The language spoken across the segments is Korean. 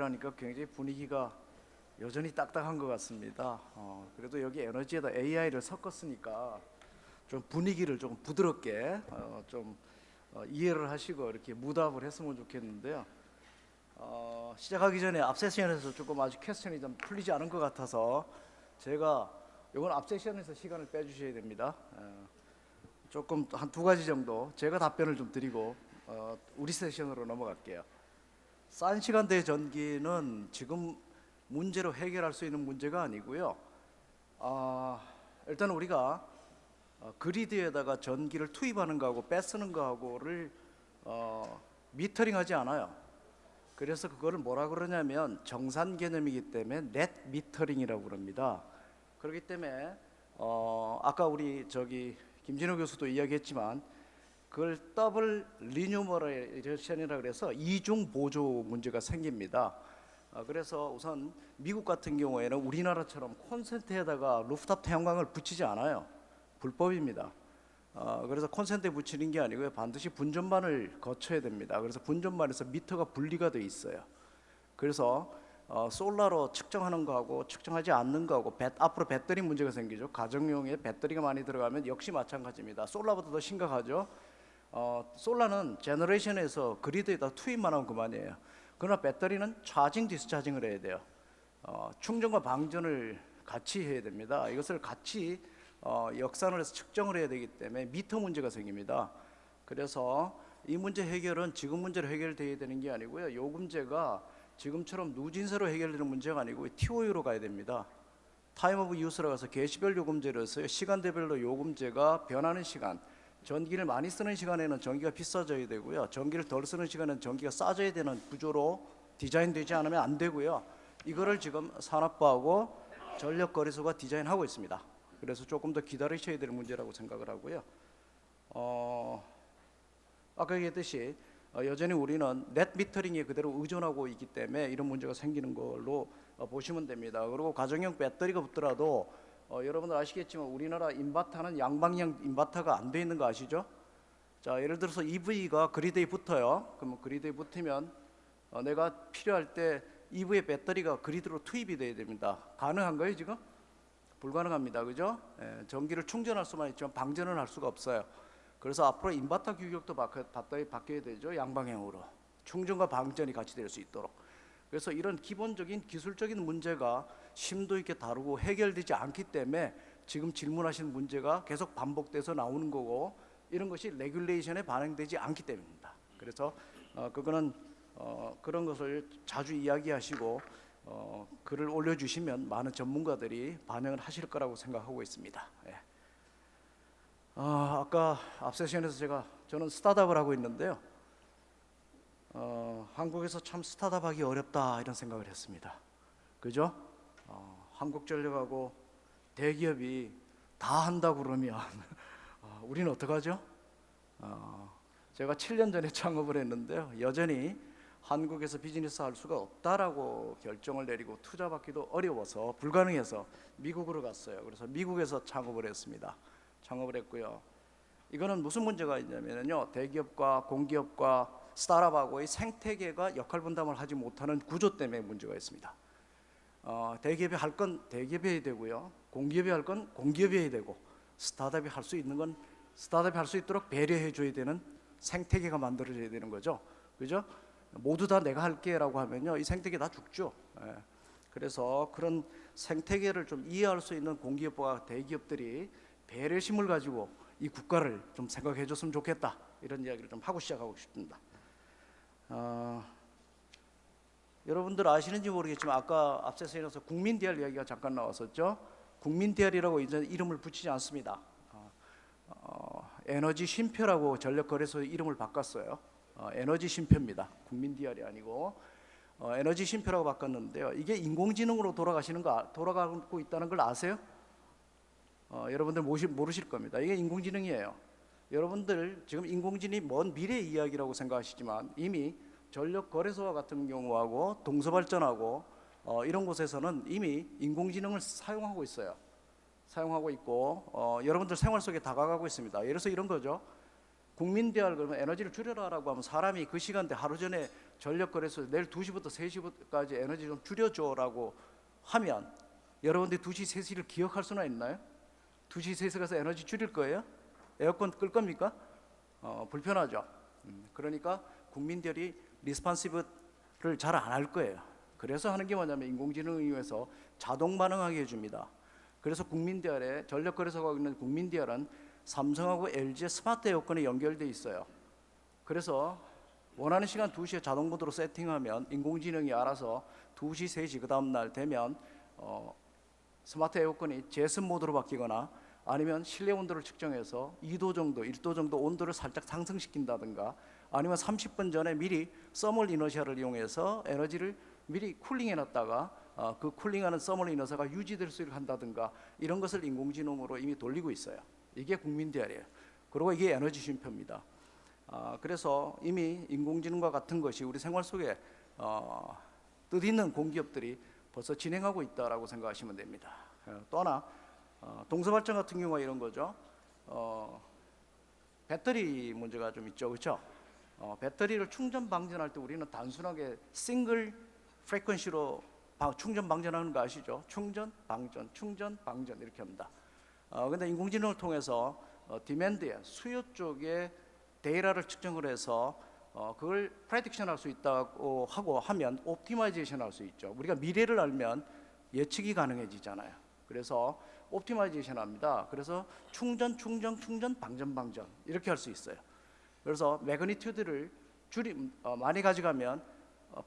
하니까 굉장히 분위기가 여전히 딱딱한 것 같습니다. 그래도 여기 에너지에다 AI를 섞었으니까 좀 분위기를 좀 부드럽게 이해를 하시고 이렇게 무답을 했으면 좋겠는데요. 시작하기 전에 앞 세션에서 조금 아직 퀘스천이 좀 풀리지 않은 것 같아서 제가 이건 앞 세션에서 시간을 빼주셔야 됩니다. 조금 한 두 가지 정도 제가 답변을 좀 드리고 우리 세션으로 넘어갈게요. 싼 시간대 전기는 지금 문제로 해결할 수 있는 문제가 아니고요. 일단 우리가 그리드에다가 전기를 투입하는 거하고 빼쓰는 거하고를 미터링하지 않아요. 그래서 그거를 뭐라 그러냐면 정산 개념이기 때문에 넷 미터링이라고 그럽니다. 그렇기 때문에 아까 우리 김진호 교수도 이야기했지만 그걸 더블 리뉴머레이션이라 그래서 이중 보조 문제가 생깁니다. 그래서 우선 미국 같은 경우에는 우리나라처럼 콘센트에다가 루프탑 태양광을 붙이지 않아요. 불법입니다. 그래서 콘센트에 붙이는 게 아니고요, 반드시 분전반을 거쳐야 됩니다. 그래서 분전반에서 미터가 분리가 돼 있어요. 그래서 솔라로 측정하는 거하고 측정하지 않는 거하고 앞으로 배터리 문제가 생기죠. 가정용에 배터리가 많이 들어가면 역시 마찬가지입니다. 솔라보다 더 심각하죠. 솔라는 제너레이션에서 그리드에다 투입만 하면 그만이에요. 그러나 배터리는 차징 디스차징을 해야 돼요. 충전과 방전을 같이 해야 됩니다. 이것을 같이 역산을 해서 측정을 해야 되기 때문에 미터 문제가 생깁니다. 그래서 이 문제 해결은 지금 문제로 해결돼야 되는 게 아니고요, 요금제가 지금처럼 누진세로 해결되는 문제가 아니고 TOU로 가야 됩니다. 타임 오브 유스로 가서 개시별 요금제를 써요. 시간대별로 요금제가 변하는 시간, 전기를 많이 쓰는 시간에는 전기가 비싸져야 되고요, 전기를 덜 쓰는 시간에는 전기가 싸져야 되는 구조로 디자인되지 않으면 안 되고요. 이거를 지금 산업부하고 전력거래소가 디자인하고 있습니다. 그래서 조금 더 기다리셔야 될 문제라고 생각을 하고요. 아까 얘기했듯이 여전히 우리는 넷 미터링에 그대로 의존하고 있기 때문에 이런 문제가 생기는 걸로 보시면 됩니다. 그리고 가정용 배터리가 붙더라도 여러분들 아시겠지만 우리나라 인버터는 양방향 인버터가 안 돼 있는 거 아시죠? 자, 예를 들어서 EV가 그리드에 붙어요. 그러면 그리드에 붙으면 내가 필요할 때 EV의 배터리가 그리드로 투입이 돼야 됩니다. 가능한가요 지금? 불가능합니다. 그죠? 전기를 충전할 수만 있지만 방전은 할 수가 없어요. 그래서 앞으로 인버터 규격도 바뀌어야 되죠. 양방향으로 충전과 방전이 같이 될 수 있도록. 그래서 이런 기본적인 기술적인 문제가 심도 있게 다루고 해결되지 않기 때문에 지금 질문하신 문제가 계속 반복돼서 나오는 거고, 이런 것이 레귤레이션에 반영되지 않기 때문입니다. 그래서 그거는 그런 것을 자주 이야기하시고 글을 올려주시면 많은 전문가들이 반영을 하실 거라고 생각하고 있습니다. 아까 앞 세션에서 저는 스타트업을 하고 있는데요, 한국에서 참 스타트업 하기 어렵다 이런 생각을 했습니다. 그죠? 한국전력하고 대기업이 다 한다고 그러면 우리는 어떡하죠? 제가 7년 전에 창업을 했는데요, 여전히 한국에서 비즈니스 할 수가 없다라고 결정을 내리고 투자받기도 어려워서 불가능해서 미국으로 갔어요. 그래서 미국에서 창업을 했습니다. 창업을 했고요. 이거는 무슨 문제가 있냐면요, 대기업과 공기업과 스타트업하고의 생태계가 역할 분담을 하지 못하는 구조 때문에 문제가 있습니다. 대기업이 할 건 대기업이 해야 되고요, 공기업이 할 건 공기업이 해야 되고, 스타트업이 할 수 있는 건 스타트업이 할 수 있도록 배려해 줘야 되는 생태계가 만들어져야 되는 거죠. 그죠? 모두 다 내가 할게라고 하면요, 이 생태계 다 죽죠. 그래서 그런 생태계를 좀 이해할 수 있는 공기업과 대기업들이 배려심을 가지고 이 국가를 좀 생각해 줬으면 좋겠다, 이런 이야기를 좀 하고 시작하고 싶습니다. 여러분들 아시는지 모르겠지만 아까 앞서서 이어서 국민 DR 이야기가 잠깐 나왔었죠. 국민 DR이라고 이제 이름을 붙이지 않습니다. 에너지 쉼표라고 전력거래소 이름을 바꿨어요. 에너지 쉼표입니다. 국민 DR이 아니고 에너지 쉼표라고 바꿨는데요, 이게 인공지능으로 돌아가고 있다는 걸 아세요? 여러분들 모르실 겁니다. 이게 인공지능이에요. 여러분들 지금 인공지능이 먼 미래 이야기라고 생각하시지만 이미 전력거래소와 같은 경우하고 동서발전하고 이런 곳에서는 이미 인공지능을 사용하고 있어요. 사용하고 있고 여러분들 생활 속에 다가가고 있습니다. 예를 들어서 이런 거죠. 국민 DR 그러면 에너지를 줄여라라고 하면 사람이 그 시간대 하루 전에 전력거래소에서 내일 2시부터 3시까지 에너지 좀 줄여줘라고 하면 여러분들이 2시, 3시를 기억할 수나 있나요? 2시, 3시 가서 에너지 줄일 거예요? 에어컨 끌 겁니까? 불편하죠. 그러니까 국민들이 리스폰시브를 잘 안 할 거예요. 그래서 하는 게 뭐냐면 인공지능을 이용해서 자동 반응하게 해줍니다. 그래서 국민디알에 전력거래소가 있는 국민디알은 삼성하고 LG의 스마트 에어컨에 연결돼 있어요. 그래서 원하는 시간 2시에 자동 모드로 세팅하면 인공지능이 알아서 2시, 3시 그 다음 날 되면 스마트 에어컨이 제습 모드로 바뀌거나 아니면 실내 온도를 측정해서 2도 정도, 1도 정도 온도를 살짝 상승시킨다든가 아니면 30분 전에 미리 서멀 이너시아를 이용해서 에너지를 미리 쿨링해 놨다가 그 쿨링하는 서멀 이너시아가 유지될 수 있게 한다든가 이런 것을 인공지능으로 이미 돌리고 있어요. 이게 국민디알이에요. 그리고 이게 에너지 쉼표입니다. 그래서 이미 인공지능과 같은 것이 우리 생활 속에 뜻있는 공기업들이 벌써 진행하고 있다라고 생각하시면 됩니다. 또 하나 동서발전 같은 경우가 이런 거죠. 배터리 문제가 좀 있죠, 그렇죠? 배터리를 충전 방전할 때 우리는 단순하게 싱글 프리퀀시로 충전 방전하는 거 아시죠? 충전 방전, 충전 방전 이렇게 합니다. 근데 인공지능을 통해서 디맨드에 수요 쪽에 데이터를 측정을 해서 그걸 프레딕션 할 수 있다고 하고 하면 옵티마이제이션 할 수 있죠. 우리가 미래를 알면 예측이 가능해지잖아요. 그래서 옵티마이제이션 합니다. 그래서 충전, 충전, 충전, 방전, 방전 이렇게 할 수 있어요. 그래서 매그니튜드를 많이 가져가면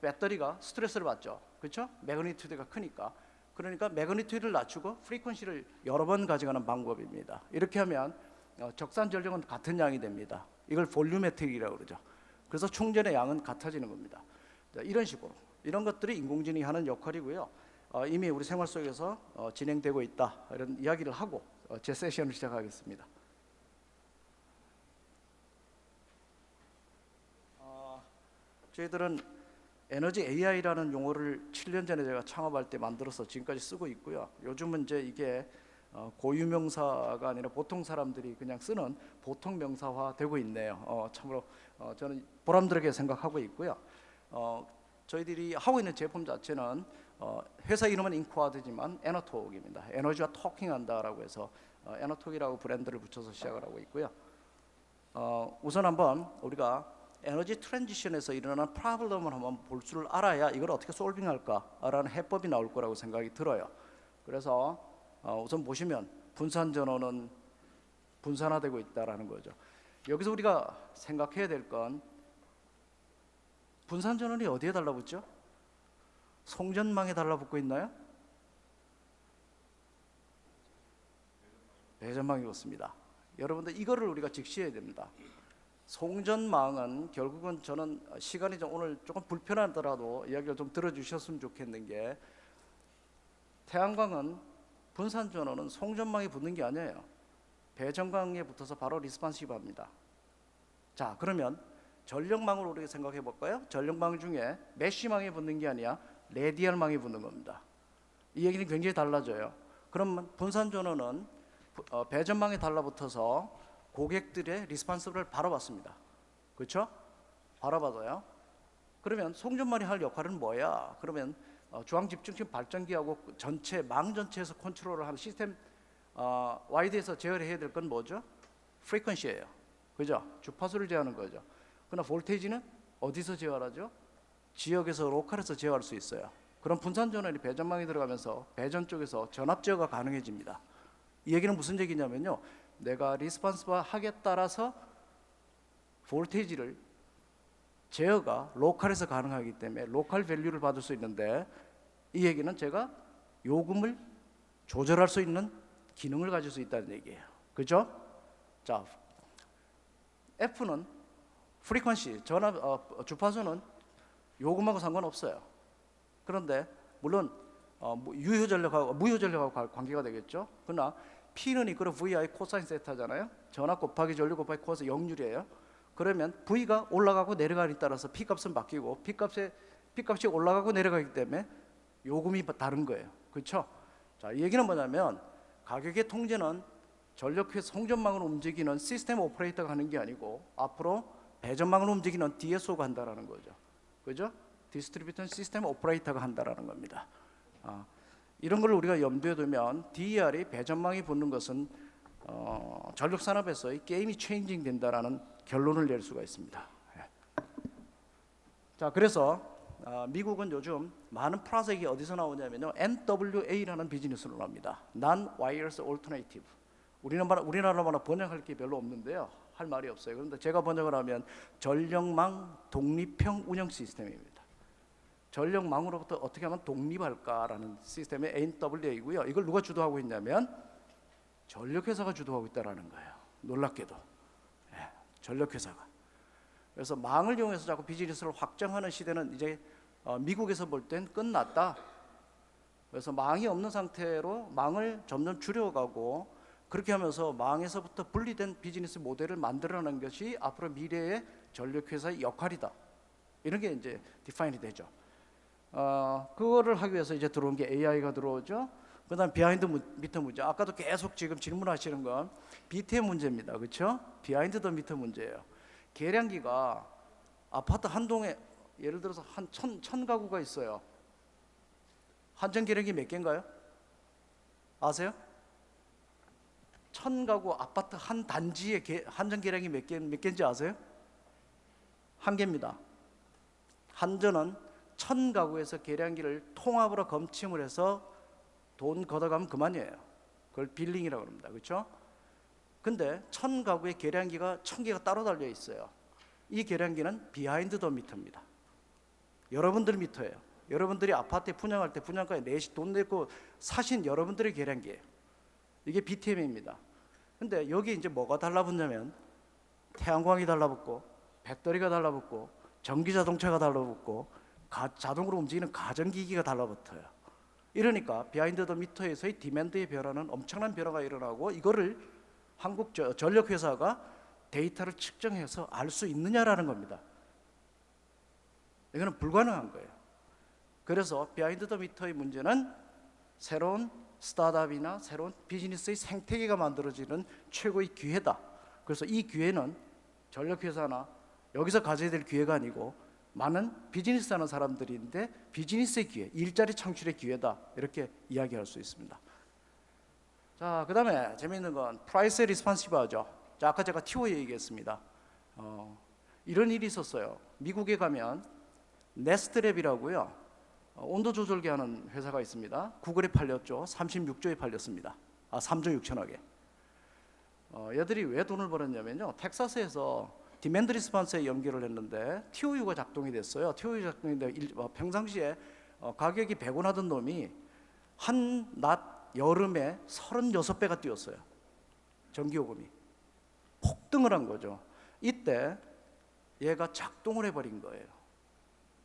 배터리가 스트레스를 받죠. 그렇죠? 매그니튜드가 크니까. 그러니까 매그니튜드를 낮추고 프리퀀시를 여러 번 가져가는 방법입니다. 이렇게 하면 적산 전력은 같은 양이 됩니다. 이걸 볼륨메트릭이라고 그러죠. 그래서 충전의 양은 같아지는 겁니다. 자, 이런 식으로 이런 것들이 인공지능이 하는 역할이고요. 이미 우리 생활 속에서 진행되고 있다 이런 이야기를 하고 제 세션을 시작하겠습니다. 저희들은 에너지 AI라는 용어를 7년 전에 제가 창업할 때 만들어서 지금까지 쓰고 있고요. 요즘은 이제 이게 고유 명사가 아니라 보통 사람들이 그냥 쓰는 보통 명사화 되고 있네요. 참으로 저는 보람들에게 생각하고 있고요. 저희들이 하고 있는 제품 자체는 회사 이름은 인코아드지만 에너톡입니다. 에너지와 토킹한다라고 해서 에너톡이라고 브랜드를 붙여서 시작을 하고 있고요. 우선 한번 우리가 에너지 트랜지션에서 일어나는 프로블럼을 한번 볼 줄 알아야 이걸 어떻게 솔빙할까라는 해법이 나올 거라고 생각이 들어요. 그래서 우선 보시면 분산 전원은 분산화되고 있다라는 거죠. 여기서 우리가 생각해야 될 건 분산 전원이 어디에 달라붙죠? 송전망에 달라붙고 있나요? 배전망이 그렇습니다. 여러분들 이거를 우리가 직시해야 됩니다. 송전망은 결국은 저는 시간이 좀 오늘 조금 불편하더라도 이야기를 좀 들어주셨으면 좋겠는 게 태양광은 분산 전원은 송전망에 붙는 게 아니에요. 배전광에 붙어서 바로 리스폰시브합니다. 자, 그러면 전력망을 우리가 생각해 볼까요? 전력망 중에 메쉬망에 붙는 게 아니라 레디얼망에 붙는 겁니다. 이 얘기는 굉장히 달라져요. 그럼 분산 전원은 배전망에 달라붙어서 고객들의 리스폰스를 바로 받습니다. 그렇죠? 바로 받아요. 그러면 송전망이 할 역할은 뭐야? 그러면 중앙집중식 발전기하고 전체 망 전체에서 컨트롤을 하는 시스템 와이드에서 제어해야 될 건 뭐죠? 프리퀀시예요. 그죠? 주파수를 제어하는 거죠. 그러나 볼테이지는 어디서 제어하죠? 지역에서 로컬에서 제어할 수 있어요. 그럼 분산 전원이 배전망에 들어가면서 배전 쪽에서 전압 제어가 가능해집니다. 이 얘기는 무슨 얘기냐면요. 내가 리스폰스와 하기에 따라서 볼테이지를 제어가 로컬에서 가능하기 때문에 로컬 밸류를 받을 수 있는데 이 얘기는 제가 요금을 조절할 수 있는 기능을 가질 수 있다는 얘기예요. 그죠? 자, F는 프리퀀시, 전압, 주파수는 요금하고 상관없어요. 그런데 물론 유효전력하고 무효전력하고 관계가 되겠죠. 그러나 P는 이끌어 VI 코사인 세타잖아요. 전압 곱하기 전류 곱하기 코사인 역률이에요. 그러면 V가 올라가고 내려가기에 따라서 P 값은 바뀌고 P 값이 올라가고 내려가기 때문에 요금이 다른 거예요. 그렇죠? 자, 이 얘기는 뭐냐면 가격의 통제는 전력회사 송전망을 움직이는 시스템 오퍼레이터가 하는 게 아니고 앞으로 배전망을 움직이는 DSO가 한다라는 거죠. 그죠? 디스트리뷰션 시스템 오퍼레이터가 한다라는 겁니다. 이런 걸 우리가 염두에 두면 DER이 배전망이 붙는 것은 전력 산업에서의 게임이 체인징 된다라는 결론을 낼 수가 있습니다. 자, 그래서 미국은 요즘 많은 프로젝트가 어디서 나오냐면요, NWA라는 비즈니스로 나옵니다. Non-Wires Alternative. 우리나라마다 번역할 게 별로 없는데요, 할 말이 없어요. 그런데 제가 번역을 하면 전력망 독립형 운영 시스템입니다. 전력망으로부터 어떻게 하면 독립할까라는 시스템의 NWA이고요. 이걸 누가 주도하고 있냐면 전력회사가 주도하고 있다라는 거예요. 놀랍게도 전력회사가. 그래서 망을 이용해서 자꾸 비즈니스를 확장하는 시대는 이제 미국에서 볼 땐 끝났다. 그래서 망이 없는 상태로 망을 점점 줄여가고, 그렇게 하면서 망에서부터 분리된 비즈니스 모델을 만들어내는 것이 앞으로 미래의 전력회사의 역할이다. 이런 게 이제 디파인이 되죠. 그거를 하기 위해서 이제 들어온 게 AI가 들어오죠. 그다음 비하인드 미터 문제. 아까도 계속 지금 질문하시는 건 BT의 문제입니다. 그렇죠? 비하인드 더 미터 문제예요. 계량기가 아파트 한 동에 예를 들어서 한 천 가구가 있어요. 한전 계량기 몇 개인가요? 아세요? 1000가구 아파트 한 단지에 한전 계량기 몇 개인지 아세요? 한 개입니다. 한전은 1000가구에서 계량기를 통합으로 검침을 해서 돈 걷어가면 그만이에요. 그걸 빌링이라고 합니다. 그렇죠? 근데 1000가구의 계량기가 1000개가 따로 달려 있어요. 이 계량기는 비하인드 더 미터입니다. 여러분들 미터예요. 여러분들이 아파트에 분양할 때 분양가에 돈 내고 사신 여러분들의 계량기예요. 이게 BTM입니다. 근데 여기 이제 뭐가 달라붙냐면 태양광이 달라붙고 배터리가 달라붙고 전기자동차가 달라붙고 자동으로 움직이는 가전기기가 달라붙어요. 이러니까 비하인드 더 미터에서의 디맨드의 변화는 엄청난 변화가 일어나고, 이거를 한국 전력회사가 데이터를 측정해서 알 수 있느냐라는 겁니다. 이거는 불가능한 거예요. 그래서 비하인드 더 미터의 문제는 새로운 스타트업이나 새로운 비즈니스의 생태계가 만들어지는 최고의 기회다. 그래서 이 기회는 전력회사나 여기서 가져야 될 기회가 아니고 많은 비즈니스 하는 사람들인데 비즈니스의 기회, 일자리 창출의 기회다. 이렇게 이야기할 수 있습니다. 자, 그 다음에 재미있는 건 프라이스 리스폰시브하죠. 자, 아까 제가 TOA 얘기했습니다. 이런 일이 있었어요. 미국에 가면 네스트랩이라고요, 온도 조절기 하는 회사가 있습니다. 구글에 팔렸죠. 36조에 팔렸습니다. 3조 6천억에. 얘들이 왜 돈을 벌었냐면요, 텍사스에서 디맨드 리스폰스에 연결을 했는데 TOU가 작동이 됐어요. TOU 작동이 됐는데 평상시에 가격이 100원 하던 놈이 한 낮 여름에 36배가 뛰었어요. 전기요금이 폭등을 한 거죠. 이때 얘가 작동을 해버린 거예요.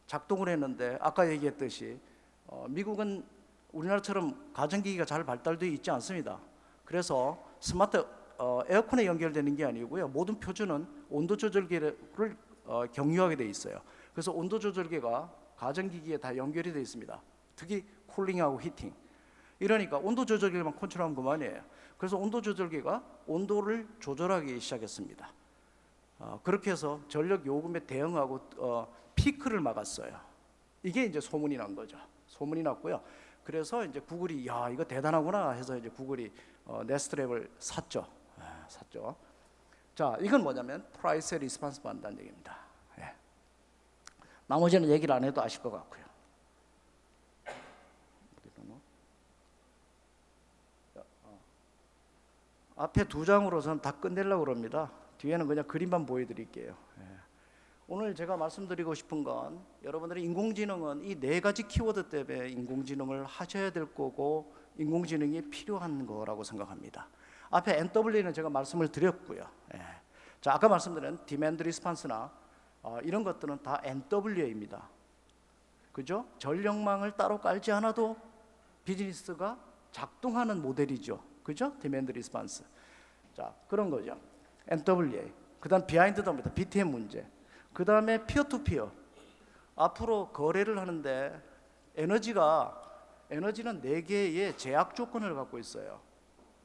작동을 했는데 아까 얘기했듯이 미국은 우리나라처럼 가전기기가 잘 발달되어 있지 않습니다. 그래서 스마트 에어컨에 연결되는 게 아니고요, 모든 표준은 온도 조절기를 경유하게 돼 있어요. 그래서 온도 조절기가 가전기기에 다 연결이 되어 있습니다. 특히 쿨링하고 히팅. 이러니까 온도 조절기만 컨트롤하면 그만이에요. 그래서 온도 조절기가 온도를 조절하기 시작했습니다. 그렇게 해서 전력 요금에 대응하고 피크를 막았어요. 이게 이제 소문이 난 거죠. 소문이 났고요. 그래서 이제 구글이 야, 이거 대단하구나 해서 이제 구글이 네스트랩을 샀죠. 샀죠. 자, 이건 뭐냐면 프라이스 리스폰스 한다는 얘기입니다. 나머지는 얘기를 안 해도 아실 것 같고요. 앞에 두 장으로서는 다 끝내려고 그럽니다. 뒤에는 그냥 그림만 보여드릴게요. 오늘 제가 말씀드리고 싶은 건 여러분들이 인공지능은 이 네 가지 키워드 때문에 인공지능을 하셔야 될 거고 인공지능이 필요한 거라고 생각합니다. 앞에 NW는 제가 말씀을 드렸고요. 자, 아까 말씀드린 디맨드 리스폰스나 이런 것들은 다 NWA입니다. 그죠? 전력망을 따로 깔지 않아도 비즈니스가 작동하는 모델이죠. 그죠? 디맨드 리스폰스. 자, 그런 거죠. NWA. 그다음 비하인드 더 미터, BTM 문제. 그다음에 피어 투 피어. 앞으로 거래를 하는데 에너지는 네 개의 제약 조건을 갖고 있어요.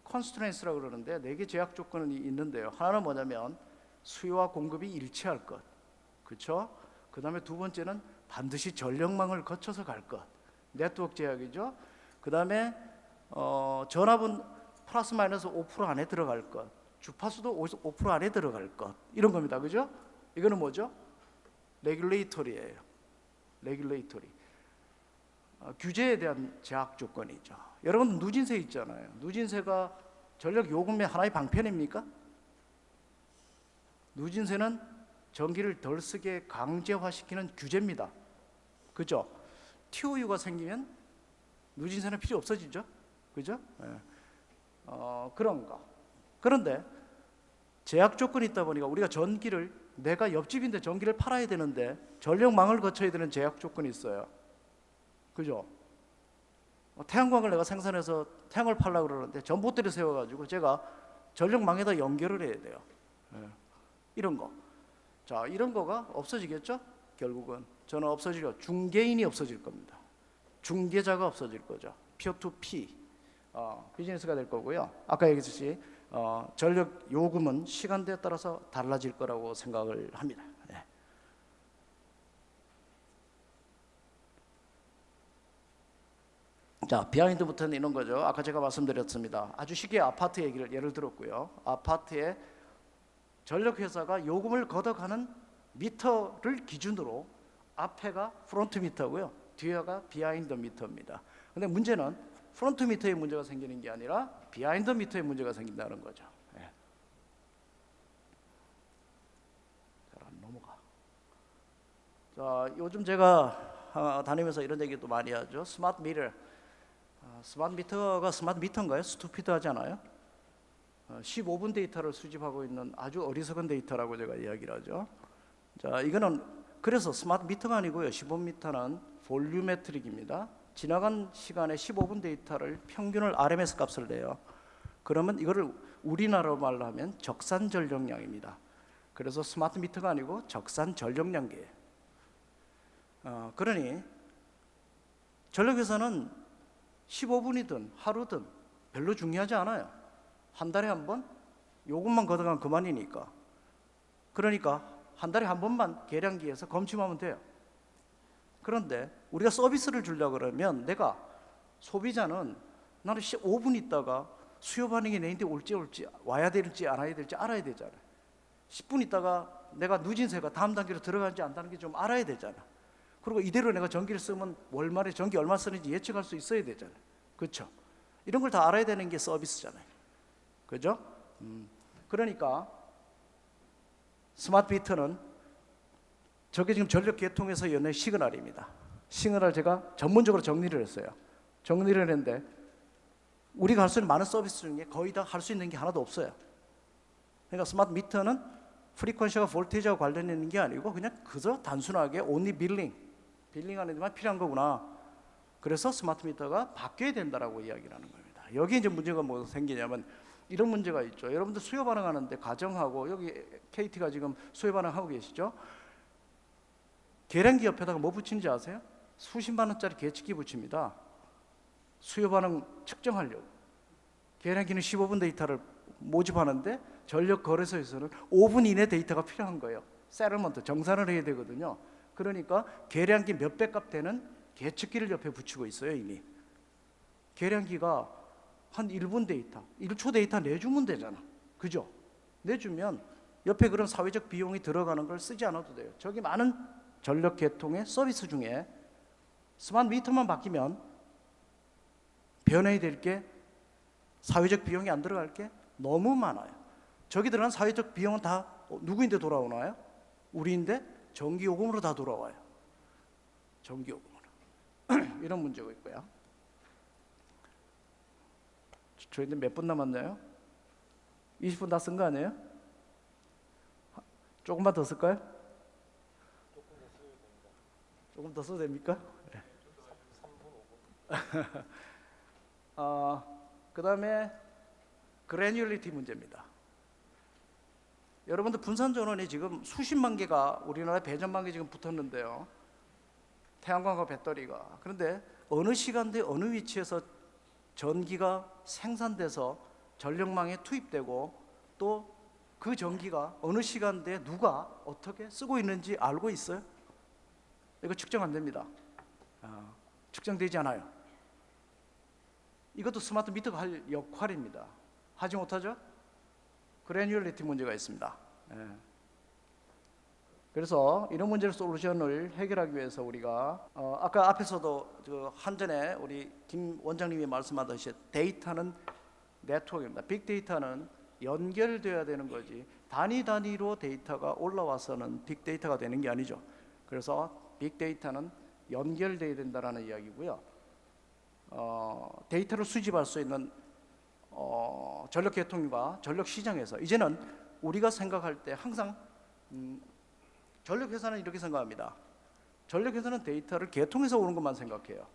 컨스트레인스라고 그러는데 네 개 제약 조건이 있는데요. 하나는 뭐냐면 수요와 공급이 일치할 것. 그렇죠? 그다음에 두 번째는 반드시 전력망을 거쳐서 갈 것. 네트워크 제약이죠. 그 다음에 전압은 플러스 마이너스 5% 안에 들어갈 것. 주파수도 5% 안에 들어갈 것. 이런 겁니다. 그죠? 이거는 뭐죠? 레귤레이터리예요. 레귤레이터리. 규제에 대한 제약 조건이죠. 여러분 누진세 있잖아요. 누진세가 전력 요금의 하나의 방편입니까? 누진세는 전기를 덜 쓰게 강제화시키는 규제입니다. 그죠? TOU가 생기면 누진세는 필요 없어지죠. 그죠? 예. 그런 거. 그런데 제약 조건이 있다 보니까 우리가 전기를, 내가 옆집인데 전기를 팔아야 되는데 전력망을 거쳐야 되는 제약 조건이 있어요. 그죠? 태양광을 내가 생산해서 태양을 팔려고 그러는데 전봇대를 세워가지고 제가 전력망에다 연결을 해야 돼요. 예. 이런 거. 자, 이런 거가 없어지겠죠? 결국은 저는 없어지려, 중개인이 없어질 겁니다. 중개자가 없어질 거죠. P2P 비즈니스가 될 거고요. 아까 얘기했듯이 전력 요금은 시간대에 따라서 달라질 거라고 생각을 합니다. 네. 자, 비하인드부터는 이런 거죠. 아까 제가 말씀드렸습니다. 아주 쉽게 아파트 얘기를 예를 들었고요. 아파트에 전력회사가 요금을 걷어가는 미터를 기준으로 앞에가 프론트 미터고요, 뒤에가 비하인드 미터입니다. 근데 문제는 프론트 미터에 문제가 생기는 게 아니라 비하인드 미터에 문제가 생긴다는 거죠. 예. 잘 안 넘어가. 자, 요즘 제가 다니면서 이런 얘기도 많이 하죠. 스마트 미터. 스마트 미터가 스마트 미터인가요? 스투피드하지 않아요? 15분 데이터를 수집하고 있는 아주 어리석은 데이터라고 제가 이야기를 하죠. 자, 이거는 그래서 스마트 미터가 아니고요. 15분 미터는 볼륨메트릭입니다. 지나간 시간에 15분 데이터를 평균을 RMS 값을 내요. 그러면 이거를 우리나라 말로 하면 적산 전력량입니다. 그래서 스마트 미터가 아니고 적산 전력량계예요. 그러니 전력회사는 15분이든 하루든 별로 중요하지 않아요. 한 달에 한 번 요금만 걷어가면 그만이니까. 그러니까 한 달에 한 번만 계량기에서 검침하면 돼요. 그런데 우리가 서비스를 주려고 그러면 내가 소비자는 나는 5분 있다가 수요 반응이 내인데 올지 와야 될지 안 와야 될지 알아야 되잖아요. 10분 있다가 내가 누진세가 다음 단계로 들어가는지 안 가는지 좀 알아야 되잖아. 그리고 이대로 내가 전기를 쓰면 월말에 전기 얼마 쓰는지 예측할 수 있어야 되잖아요. 그렇죠? 이런 걸 다 알아야 되는 게 서비스잖아요. 그죠? 그러니까 스마트 미터는 저게 지금 전력 계통에서 연는 시그널입니다. 시그널 제가 전문적으로 정리를 했어요. 정리를 했는데 우리가 할 수 있는 많은 서비스 중에 거의 다 할 수 있는 게 하나도 없어요. 그러니까 스마트 미터는 프리퀀시와 볼테이지와 관련된 게 아니고 그냥 그저 단순하게 only 빌링하는 데만 필요한 거구나. 그래서 스마트 미터가 바뀌어야 된다라고 이야기를 하는 겁니다. 여기 이제 문제가 뭐 생기냐면 이런 문제가 있죠. 여러분들 수요 반응하는데 가정하고 여기 KT가 지금 수요 반응하고 계시죠? 계량기 옆에다가 뭐 붙이는지 아세요? 수십만 원짜리 계측기 붙입니다. 수요 반응 측정하려고. 계량기는 15분 데이터를 모집하는데 전력 거래소에서는 5분 이내 데이터가 필요한 거예요. 세틀먼트 정산을 해야 되거든요. 그러니까 계량기 몇백 값 되는 계측기를 옆에 붙이고 있어요. 이미 계량기가 한 1분 데이터, 1초 데이터 내주면 되잖아. 그죠? 내주면 옆에 그런 사회적 비용이 들어가는 걸 쓰지 않아도 돼요. 저기 많은 전력 계통의 서비스 중에 스마트 미터만 바뀌면 변해야 될 게 사회적 비용이 안 들어갈 게 너무 많아요. 저기 들어간 사회적 비용은 다 누구인데 돌아오나요? 우리인데 전기요금으로 다 돌아와요. 전기요금으로. 이런 문제가 있고요. 저희들 몇 분 남았나요? 20분 다 쓴 거 아니에요? 조금만 더 쓸까요? 조금 더 써도 됩니까? 네. 3분 5분. 그 다음에 그래뉴얼리티 문제입니다. 여러분들 분산 전원이 지금 수십만 개가 우리나라에 배전만 개 지금 붙었는데요. 태양광과 배터리가. 그런데 어느 시간대 어느 위치에서 전기가 생산돼서 전력망에 투입되고 또 그 전기가 어느 시간대에 누가 어떻게 쓰고 있는지 알고 있어요? 이거 측정 안 됩니다. 측정되지 않아요. 이것도 스마트 미터가 할 역할입니다. 하지 못하죠? 그래뉴얼리티 문제가 있습니다. 그래서 이런 문제를 솔루션을 해결하기 위해서 우리가 아까 앞에서도 한전에 우리 김 원장님이 말씀하듯이 데이터는 네트워크입니다. 빅데이터는 연결돼야 되는 거지 단위로 데이터가 올라와서는 빅데이터가 되는 게 아니죠. 그래서 빅데이터는 연결돼야 된다는 이야기고요. 데이터를 수집할 수 있는 전력 계통과 전력 시장에서 이제는 우리가 생각할 때 항상 전력 회사는 이렇게 생각합니다. 전력 회사는 데이터를 계통해서 오는 것만 생각해요.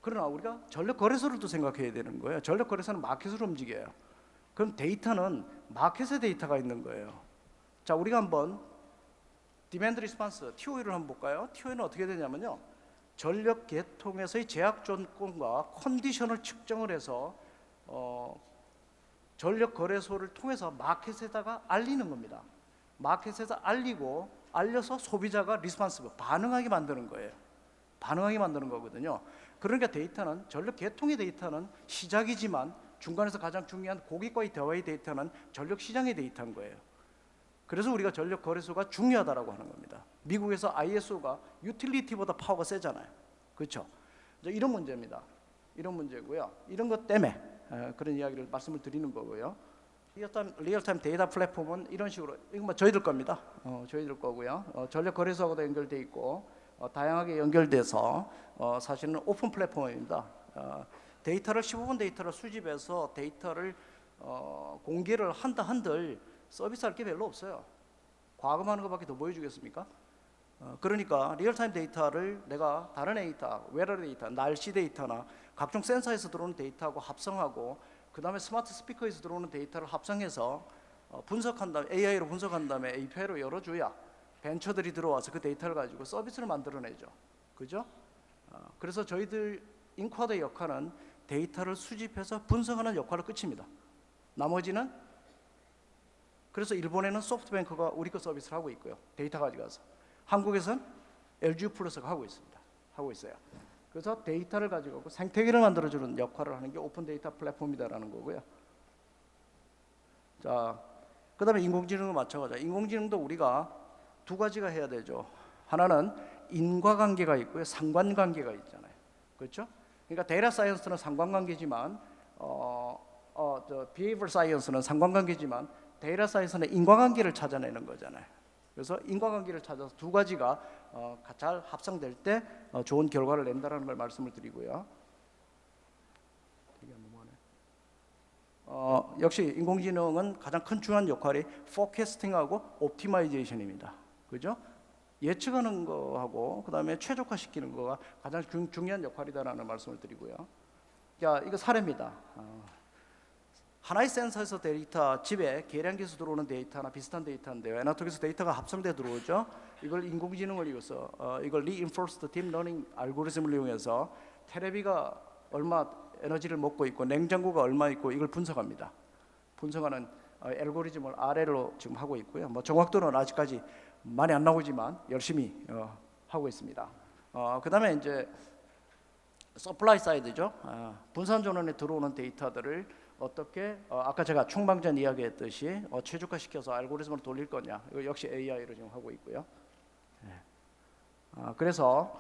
그러나 우리가 전력 거래소를 또 생각해야 되는 거예요. 전력 거래소는 마켓으로 움직여요. 그럼 데이터는 마켓에 데이터가 있는 거예요. 자, 우리가 한번 디맨드 리스폰스 TOE를 한번 볼까요? TOE는 어떻게 되냐면요, 전력 계통에서의 제약 조건과 컨디션을 측정을 해서 전력 거래소를 통해서 마켓에다가 알리는 겁니다. 마켓에서 알려서 소비자가 리스폰스 반응하게 만드는 거예요. 반응하게 만드는 거거든요. 그러니까 데이터는 전력 계통의 데이터는 시작이지만 중간에서 가장 중요한 고객과의 대화의 데이터는 전력 시장의 데이터인 거예요. 그래서 우리가 전력 거래소가 중요하다라고 하는 겁니다. 미국에서 ISO가 유틸리티보다 파워가 세잖아요. 그렇죠? 이런 문제입니다. 이런 문제고요. 이런 것 때문에 그런 이야기를 말씀을 드리는 거고요. 리얼타임 데이터 플랫폼은 이런 식으로, 이건 뭐 저희들 겁니다. 저희들 거고요. 전력 거래소하고도 연결돼 있고 다양하게 연결돼서 사실은 오픈 플랫폼입니다. 데이터를 15분 데이터를 수집해서 데이터를 공개를 한들 서비스할 게 별로 없어요. 과금하는 것밖에 더 보여주겠습니까? 그러니까 리얼타임 데이터를 내가 다른 데이터, 웨더 데이터, 날씨 데이터나 각종 센서에서 들어오는 데이터하고 합성하고 그 다음에 스마트 스피커에서 들어오는 데이터를 합성해서 분석한 다음에 AI로 분석한 다음에 API로 열어줘야 벤처들이 들어와서 그 데이터를 가지고 서비스를 만들어내죠. 그죠? 그래서 저희들 인쿼드의 역할은 데이터를 수집해서 분석하는 역할을 끝입니다. 나머지는, 그래서 일본에는 소프트뱅크가 우리 거 서비스를 하고 있고요. 데이터 가져가서. 한국에서는 LG 플러스가 하고 있습니다. 하고 있어요. 그래서 데이터를 가지고 생태계를 만들어주는 역할을 하는 게 오픈 데이터 플랫폼이다라는 거고요. 자, 그 다음에 인공지능도 마찬가지죠. 인공지능도 우리가 두 가지가 해야 되죠. 하나는 인과관계가 있고요, 상관관계가 있잖아요. 그렇죠? 그러니까 데이터 사이언스는 상관관계지만 비헤이비얼 사이언스는 상관관계지만 데이터 사이언스는 인과관계를 찾아내는 거잖아요. 그래서 인과관계를 찾아서 두 가지가 잘 합성될 때 좋은 결과를 낸다라는 걸 말씀을 드리고요. 역시 인공지능은 가장 큰 중요한 역할이 포캐스팅하고 옵티마이제이션입니다. 그죠? 예측하는 거하고 그 다음에 최적화시키는 거가 가장 중요한 역할이다라는 말씀을 드리고요. 자, 이거 사례입니다. 하나의 센서에서 데이터, 집에 계량기에서 들어오는 데이터나 비슷한 데이터인데요. 에나톡에서 데이터가 합성돼 들어오죠. 이걸 인공지능을 이용해서 이걸 Reinforced Deep Learning 알고리즘을 이용해서 테레비가 얼마 에너지를 먹고 있고 냉장고가 얼마 있고 이걸 분석합니다. 분석하는 알고리즘을 RL로 지금 하고 있고요. 뭐 정확도는 아직까지 많이 안 나오지만 열심히 하고 있습니다. 그 다음에 이제 서플라이 사이드죠. 분산 전원에 들어오는 데이터들을 어떻게 아까 제가 충방전 이야기했듯이 최적화시켜서 알고리즘을 돌릴 거냐, 이거 역시 AI로 지금 하고 있고요. 그래서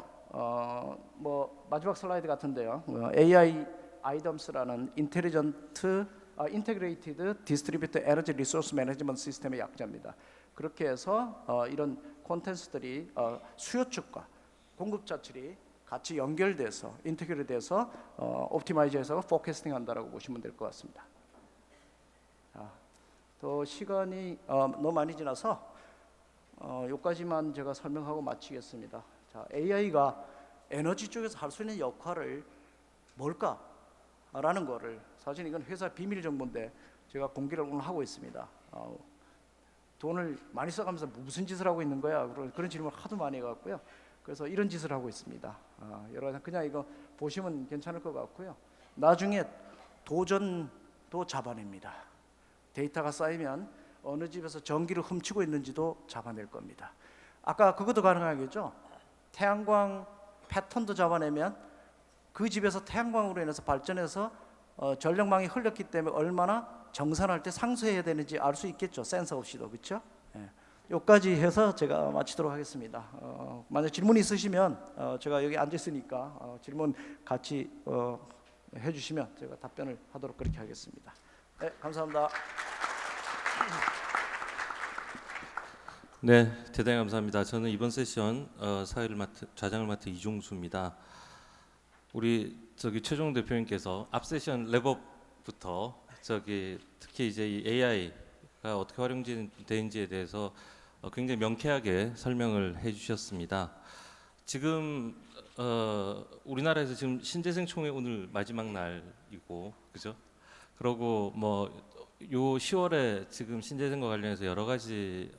뭐 마지막 슬라이드 같은데요. AI 아이덤스라는 인테그레이티드 디스트리뷰트 에너지 리소스 매니지먼트 시스템의 약자입니다. 그렇게 해서 이런 콘텐츠들이 수요 측과 공급자 측이 같이 연결돼서 인테그레이트돼서 옵티마이즈해서 포캐스팅 한다라고 보시면 될 것 같습니다. 또 시간이 너무 많이 지나서 여기까지만 제가 설명하고 마치겠습니다. 자, AI가 에너지 쪽에서 할 수 있는 역할을 뭘까라는 거를, 사실 이건 회사 비밀 정보인데 제가 공개를 오늘 하고 있습니다. 돈을 많이 써가면서 무슨 짓을 하고 있는 거야? 그런 질문을 하도 많이 해갖고요. 그래서 이런 짓을 하고 있습니다. 여러분 그냥 이거 보시면 괜찮을 것 같고요. 나중에 도전도 잡아냅니다. 데이터가 쌓이면 어느 집에서 전기를 훔치고 있는지도 잡아낼 겁니다. 아까 그것도 가능하겠죠? 태양광 패턴도 잡아내면 그 집에서 태양광으로 인해서 발전해서 전력망이 흘렸기 때문에 얼마나 정산할 때 상쇄해야 되는지 알 수 있겠죠. 센서 없이도. 그렇죠? 예. 여기까지 해서 제가 마치도록 하겠습니다. 만약 질문 있으시면 제가 여기 앉아 있으니까 질문 같이 해주시면 제가 답변을 하도록 그렇게 하겠습니다. 네, 감사합니다. 네, 대단히 감사합니다. 저는 이번 세션 좌장을 맡은 이종수입니다. 우리 최종 대표님께서 앞 세션 랩업부터 특히 이제 이 AI가 어떻게 활용되는지에 대해서 굉장히 명쾌하게 설명을 해주셨습니다. 지금 우리나라에서 지금 신재생 총회 오늘 마지막 날이고, 그죠? 그러고 뭐 요 10월에 지금 신재생과 관련해서 여러 가지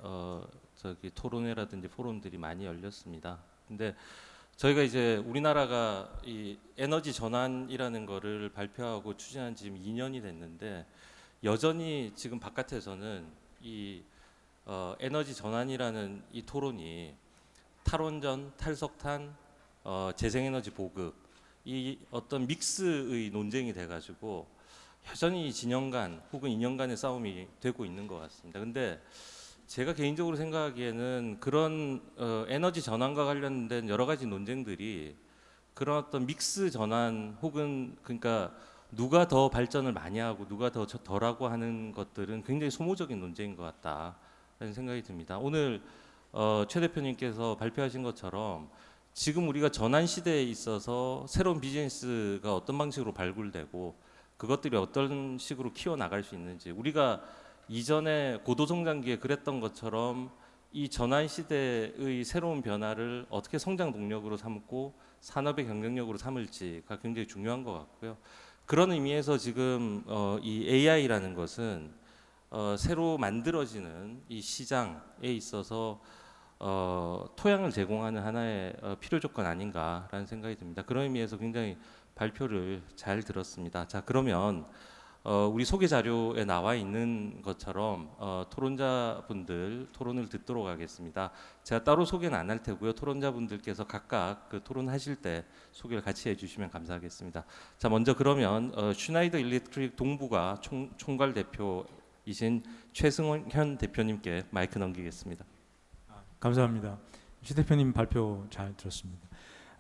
토론회라든지 포럼들이 많이 열렸습니다. 근데 저희가 이제 우리나라가 이 에너지 전환이라는 거를 발표하고 추진한 지 지금 2년이 됐는데 여전히 지금 바깥에서는 이 에너지 전환이라는 이 토론이 탈원전, 탈석탄, 재생에너지 보급 이 어떤 믹스의 논쟁이 돼가지고 여전히 진영 간 혹은 이념 간의 싸움이 되고 있는 것 같습니다. 근데 제가 개인적으로 생각하기에는 그런 에너지 전환과 관련된 여러 가지 논쟁들이 그런 어떤 믹스 전환 혹은 그러니까 누가 더 발전을 많이 하고 누가 더 덜하고 하는 것들은 굉장히 소모적인 논쟁인 것 같다라는 생각이 듭니다. 오늘 최 대표님께서 발표하신 것처럼 지금 우리가 전환 시대에 있어서 새로운 비즈니스가 어떤 방식으로 발굴되고 그것들이 어떤 식으로 키워나갈 수 있는지 우리가 이전에 고도성장기에 그랬던 것처럼 이 전환 시대의 새로운 변화를 어떻게 성장 동력으로 삼고 산업의 경쟁력으로 삼을지가 굉장히 중요한 것 같고요. 그런 의미에서 지금 이 AI라는 것은 새로 만들어지는 이 시장에 있어서 토양을 제공하는 하나의 필요 조건 아닌가라는 생각이 듭니다. 그런 의미에서 굉장히 발표를 잘 들었습니다. 자, 그러면 우리 소개 자료에 나와 있는 것처럼 토론자분들 토론을 듣도록 하겠습니다. 제가 따로 소개는 안 할 테고요. 토론자분들께서 각각 그 토론하실 때 소개를 같이 해주시면 감사하겠습니다. 자, 먼저 그러면 슈나이더 일렉트릭 동부가 총괄 대표이신 최승현 대표님께 마이크 넘기겠습니다. 감사합니다. 시 대표님 발표 잘 들었습니다.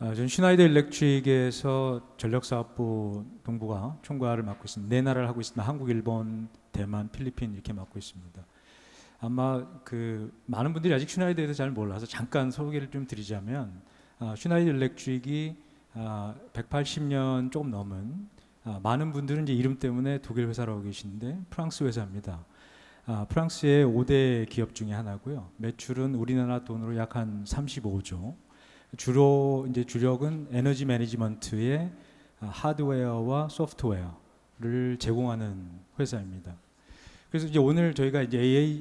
저는 슈나이더 일렉트릭에서 전력사업부 동부가 총괄을 맡고 있습니다. 네 나라를 하고 있습니다. 한국, 일본, 대만, 필리핀 이렇게 맡고 있습니다. 아마 많은 분들이 아직 슈나이더에 대해서 잘 몰라서 잠깐 소개를 좀 드리자면 슈나이더 일렉트릭이 180년 조금 넘은 많은 분들은 이제 이름 때문에 독일 회사라고 계시는데 프랑스 회사입니다. 프랑스의 5대 기업 중에 하나고요. 매출은 우리나라 돈으로 약 한 35조. 주로 이제 주력은 에너지 매니지먼트의 하드웨어와 소프트웨어를 제공하는 회사입니다. 그래서 이제 오늘 저희가 이제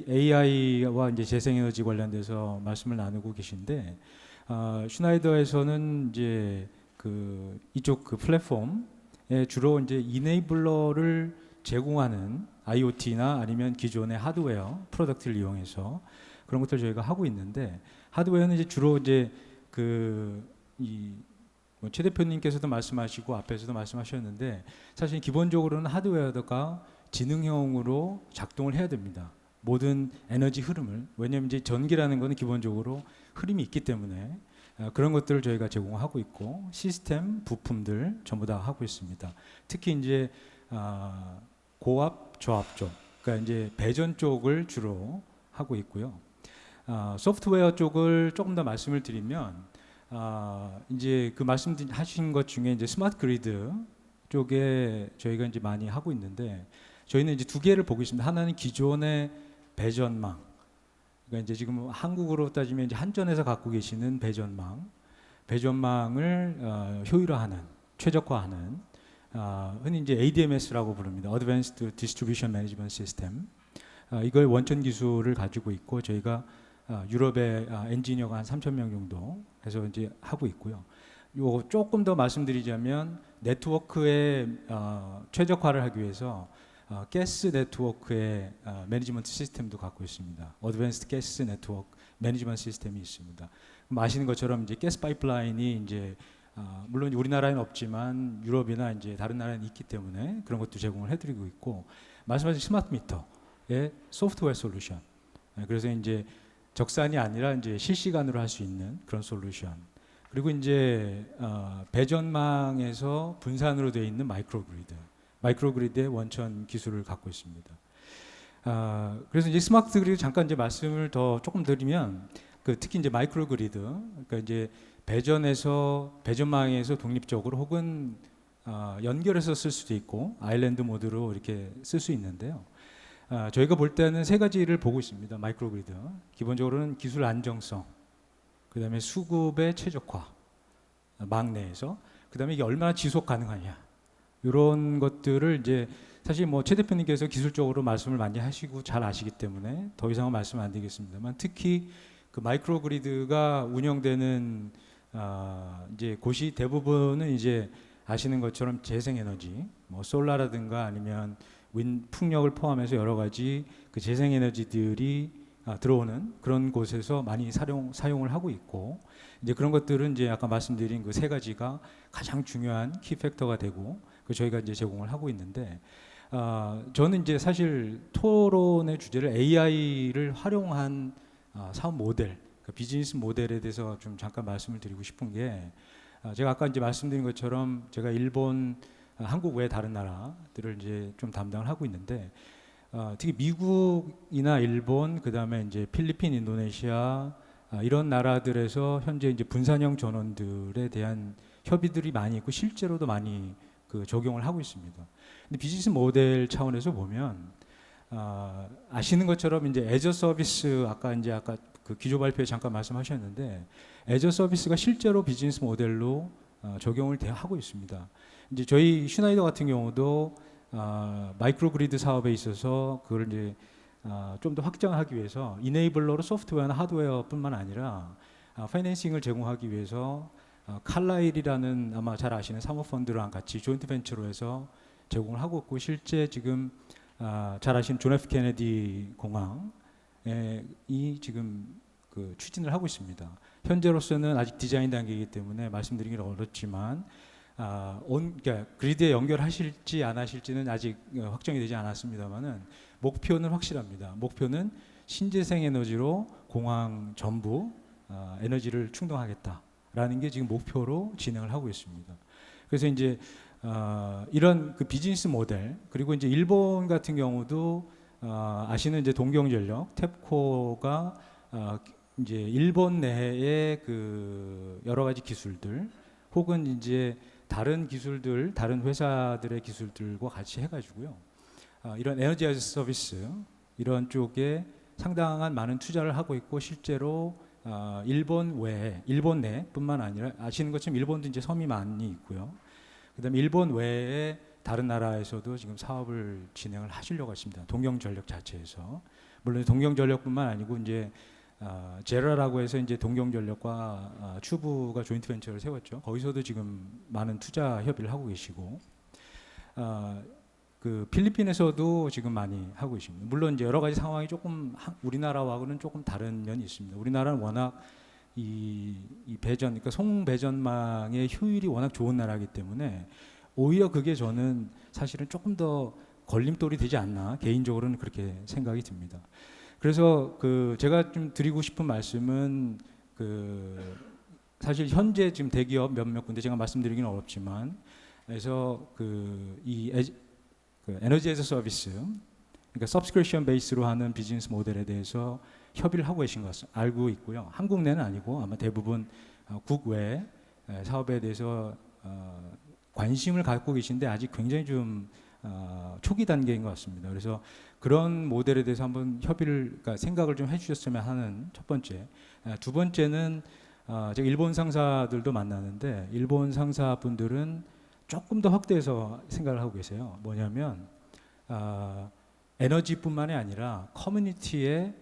AI와 이제 재생에너지 관련돼서 말씀을 나누고 계신데 슈나이더에서는 이제 이쪽 플랫폼에 주로 이제 이네이블러를 제공하는 IoT나 아니면 기존의 하드웨어 프로덕트를 이용해서 그런 것들 저희가 하고 있는데 하드웨어는 이제 주로 이제 최 대표님께서도 말씀하시고 앞에서도 말씀하셨는데 사실 기본적으로는 하드웨어가 지능형으로 작동을 해야 됩니다. 모든 에너지 흐름을 왜냐하면 이제 전기라는 것은 기본적으로 흐름이 있기 때문에 그런 것들을 저희가 제공하고 있고 시스템 부품들 전부 다 하고 있습니다. 특히 이제 고압 저압 쪽, 그러니까 이제 배전 쪽을 주로 하고 있고요. 소프트웨어 쪽을 조금 더 말씀을 드리면 이제 말씀하신 것 중에 이제 스마트 그리드 쪽에 저희가 이제 많이 하고 있는데 저희는 이제 두 개를 보고 있습니다. 하나는 기존의 배전망, 그러니까 이제 지금 한국으로 따지면 이제 한전에서 갖고 계시는 배전망을 효율화하는, 최적화하는 흔히 이제 ADMS라고 부릅니다. Advanced Distribution Management System. 이걸 원천 기술을 가지고 있고 저희가 유럽의 엔지니어가 한 3,000명 정도 해서 이제 하고 있고요. 요 조금 더 말씀드리자면 네트워크의 최적화를 하기 위해서 가스 네트워크의 매니지먼트 시스템도 갖고 있습니다. 어드밴스드 가스 네트워크 매니지먼트 시스템이 있습니다. 아시는 것처럼 이제 가스 파이프라인이 이제 물론 우리나라에는 없지만 유럽이나 이제 다른 나라에는 있기 때문에 그런 것도 제공을 해드리고 있고, 말씀하신 스마트 미터의 소프트웨어 솔루션. 그래서 이제 적산이 아니라 이제 실시간으로 할 수 있는 그런 솔루션. 그리고 이제 배전망에서 분산으로 되어 있는 마이크로그리드의 원천 기술을 갖고 있습니다. 그래서 이제 스마트 그리드 잠깐 이제 말씀을 더 조금 드리면, 특히 이제 마이크로그리드, 그러니까 이제 배전망에서 독립적으로 혹은 연결해서 쓸 수도 있고 아일랜드 모드로 이렇게 쓸 수 있는데요. 저희가 볼 때는 세 가지를 보고 있습니다. 마이크로그리드. 기본적으로는 기술 안정성, 그다음에 수급의 최적화, 망 내에서, 그다음에 이게 얼마나 지속 가능하냐, 이런 것들을 이제 사실 뭐 최 대표님께서 기술적으로 말씀을 많이 하시고 잘 아시기 때문에 더 이상은 말씀 안 드리겠습니다만, 특히 그 마이크로그리드가 운영되는 이제 곳이 대부분은 이제 아시는 것처럼 재생에너지, 뭐 솔라라든가 아니면 풍력을 포함해서 여러 가지 그 재생에너지들이 들어오는 그런 곳에서 많이 사용을 하고 있고, 이제 그런 것들은 이제 아까 말씀드린 그 세 가지가 가장 중요한 키 팩터가 되고, 그 저희가 이제 제공을 하고 있는데, 저는 이제 사실 토론의 주제를 AI를 활용한 사업 모델, 그 비즈니스 모델에 대해서 좀 잠깐 말씀을 드리고 싶은 게, 제가 아까 이제 말씀드린 것처럼 제가 일본, 한국 외 다른 나라들을 이제 좀 담당을 하고 있는데, 특히 미국이나 일본, 그 다음에 이제 필리핀, 인도네시아 이런 나라들에서 현재 이제 분산형 전원들에 대한 협의들이 많이 있고 실제로도 많이 그 적용을 하고 있습니다. 근데 비즈니스 모델 차원에서 보면 아시는 것처럼 이제 애저 서비스, 아까 그 기조 발표에 잠깐 말씀하셨는데, 애저 서비스가 실제로 비즈니스 모델로 적용을 하고 있습니다. 이제 저희 슈나이더 같은 경우도 마이크로그리드 사업에 있어서 그걸 이제 좀 더 확장하기 위해서 이네이블러로 소프트웨어나 하드웨어뿐만 아니라 파이낸싱을 제공하기 위해서 칼라일이라는 아마 잘 아시는 사모펀드랑 같이 조인트 벤처로 해서 제공을 하고 있고, 실제 지금 잘 아시는 존 F 케네디 공항이 지금 그 추진을 하고 있습니다. 현재로서는 아직 디자인 단계이기 때문에 말씀드리기는 어렵지만 그러니까 그리드에 연결하실지 안 하실지는 아직 확정이 되지 않았습니다만은 목표는 확실합니다. 목표는 신재생 에너지로 공항 전부 에너지를 충당하겠다라는 게 지금 목표로 진행을 하고 있습니다. 그래서 이제 이런 그 비즈니스 모델, 그리고 이제 일본 같은 경우도 아시는 이제 동경전력, 탭코가 이제 일본 내의 그 여러 가지 기술들 혹은 이제 다른 기술들, 다른 회사들의 기술들과 같이 해가지고요, 이런 에너지 애저 서비스 이런 쪽에 상당한 많은 투자를 하고 있고, 실제로 일본 내뿐만 아니라 아시는 것처럼 일본도 이제 섬이 많이 있고요. 그다음에 일본 외에 다른 나라에서도 지금 사업을 진행을 하시려고 하십니다. 동경전력 자체에서. 물론 동경전력뿐만 아니고 이제 제라라고 해서 이제 동경전력과 추부가 조인트 벤처를 세웠죠. 거기서도 지금 많은 투자 협의를 하고 계시고, 그 필리핀에서도 지금 많이 하고 계십니다. 물론 이제 여러 가지 상황이 조금 우리나라와는 조금 다른 면이 있습니다. 우리나라는 워낙 이 배전, 그러니까 송배전망의 효율이 워낙 좋은 나라이기 때문에 오히려 그게 저는 사실은 조금 더 걸림돌이 되지 않나, 개인적으로는 그렇게 생각이 듭니다. 그래서 그 제가 좀 드리고 싶은 말씀은, 그 사실 현재 지금 대기업 몇몇 군데 제가 말씀드리기는 어렵지만, 그래서 이 에너지 애저 서비스, 그러니까 서브스크립션 베이스로 하는 비즈니스 모델에 대해서 협의를 하고 계신 것을 알고 있고요. 한국 내는 아니고 아마 대부분 국외 사업에 대해서 관심을 갖고 계신데 아직 굉장히 좀 초기 단계인 것 같습니다. 그래서 그런 모델에 대해서 한번 그러니까 생각을 좀 해주셨으면 하는 첫 번째. 두 번째는 제가 일본 상사들도 만나는데, 일본 상사분들은 조금 더 확대해서 생각을 하고 계세요. 뭐냐면 에너지뿐만이 아니라 커뮤니티에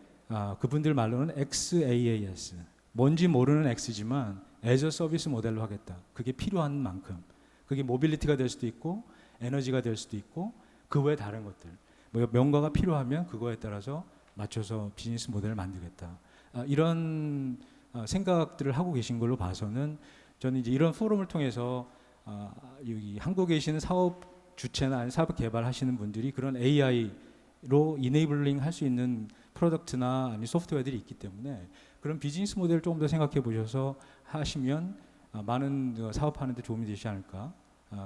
그분들 말로는 XaaS, 뭔지 모르는 X지만 애저 서비스 모델로 하겠다. 그게 필요한 만큼, 그게 모빌리티가 될 수도 있고 에너지가 될 수도 있고 그 외 다른 것들, 뭐 명가가 필요하면 그거에 따라서 맞춰서 비즈니스 모델을 만들겠다. 이런 생각들을 하고 계신 걸로 봐서는 저는 이제 이런 포럼을 통해서 여기 한국에 계시는 사업 주체나 아니면 사업 개발하시는 분들이 그런 AI로 이네이블링 할 수 있는 프로덕트나 아니면 소프트웨어들이 있기 때문에 그런 비즈니스 모델을 조금 더 생각해 보셔서 하시면 많은 사업하는 데 도움이 되지 않을까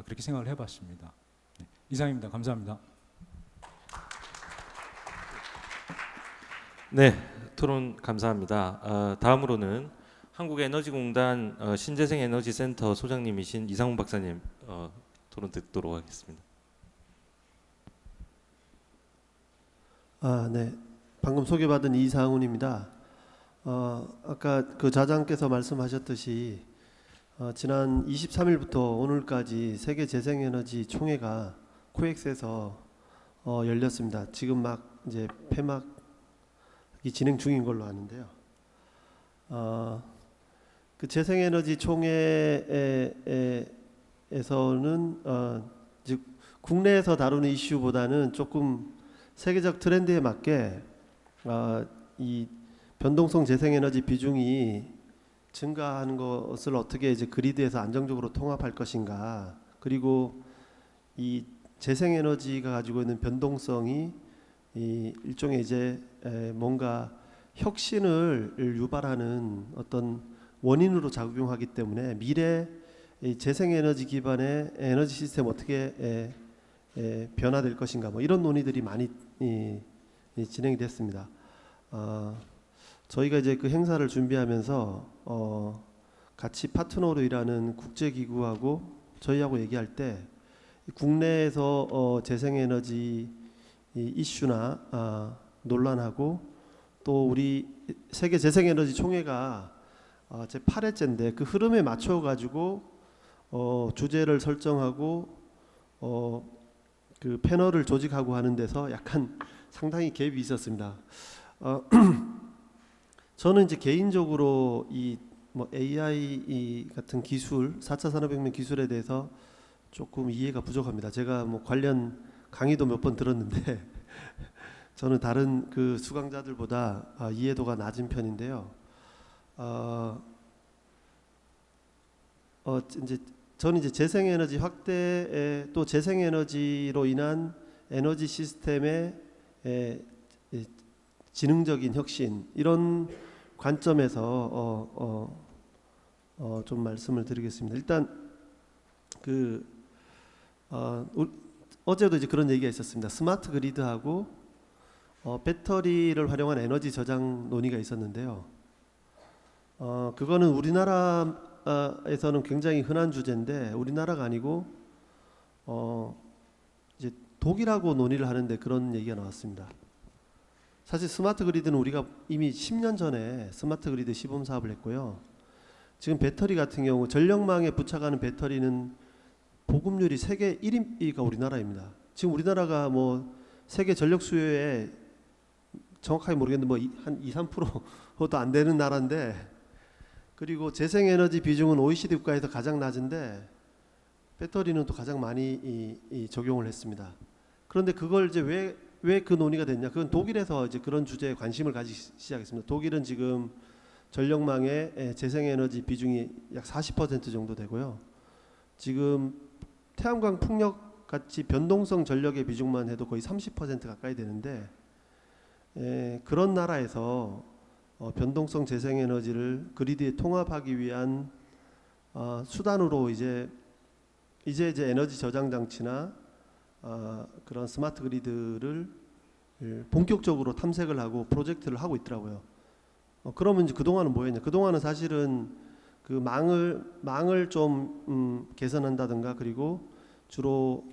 그렇게 생각을 해봤습니다. 네, 이상입니다. 감사합니다. 네, 토론 감사합니다. 다음으로는 한국에너지공단 신재생에너지센터 소장님이신 이상훈 박사님 토론 듣도록 하겠습니다. 네. 방금 소개받은 이상훈입니다. 아까 그 좌장께서 말씀하셨듯이 지난 23일부터 오늘까지 세계 재생에너지 총회가 코엑스에서 열렸습니다. 지금 막 이제 폐막이 진행 중인 걸로 아는데요. 그 재생에너지 총회에서는 즉 국내에서 다루는 이슈보다는 조금 세계적 트렌드에 맞게 이 변동성 재생에너지 비중이 증가하는 것을 어떻게 이제 그리드에서 안정적으로 통합할 것인가, 그리고 이 재생에너지가 가지고 있는 변동성이 이 일종의 이제 뭔가 혁신을 유발하는 어떤 원인으로 작용하기 때문에 미래 이 재생에너지 기반의 에너지 시스템 어떻게 변화될 것인가, 뭐 이런 논의들이 많이 진행이 됐습니다. 저희가 이제 그 행사를 준비하면서 같이 파트너로 일하는 국제기구하고 저희하고 얘기할 때 국내에서 재생에너지 이슈나 논란하고 또 우리 세계 재생에너지 총회가 제 8회째인데 그 흐름에 맞춰 가지고 주제를 설정하고 그 패널을 조직하고 하는 데서 약간 상당히 갭이 있었습니다. 저는 이제 개인적으로 이 뭐 AI 같은 기술, 4차 산업혁명 기술에 대해서 조금 이해가 부족합니다. 제가 뭐 관련 강의도 몇 번 들었는데 저는 다른 그 수강자들보다 이해도가 낮은 편인데요. 이제 저는 이제 재생에너지 확대에 또 재생에너지로 인한 에너지 시스템의 지능적인 혁신, 이런 관점에서 좀 말씀을 드리겠습니다. 일단 어제도 이제 그런 얘기가 있었습니다. 스마트 그리드하고 배터리를 활용한 에너지 저장 논의가 있었는데요. 그거는 우리나라에서는 굉장히 흔한 주제인데 우리나라가 아니고 이제 독일하고 논의를 하는데 그런 얘기가 나왔습니다. 사실 스마트 그리드는 우리가 이미 10년 전에 스마트 그리드 시범 사업을 했고요. 지금 배터리 같은 경우 전력망에 부착하는 배터리는 보급률이 세계 1위가 우리나라입니다. 지금 우리나라가 뭐 세계 전력 수요에 정확하게 모르겠는데 뭐 한 2~3%도 안 되는 나라인데, 그리고 재생에너지 비중은 OECD 국가에서 가장 낮은데 배터리는 또 가장 많이 적용을 했습니다. 그런데 그걸 이제 왜 그 논의가 됐냐? 그건 독일에서 이제 그런 주제에 관심을 가지기 시작했습니다. 독일은 지금 전력망의 재생에너지 비중이 약 40% 정도 되고요. 지금 태양광 풍력 같이 변동성 전력의 비중만 해도 거의 30% 가까이 되는데 그런 나라에서 변동성 재생에너지를 그리드에 통합하기 위한 수단으로 이제 에너지 저장 장치나 그런 스마트 그리드를 본격적으로 탐색을 하고 프로젝트를 하고 있더라고요. 그러면 이제 그동안은 뭐였냐? 그동안은 사실은 그 망을 좀 개선한다든가, 그리고 주로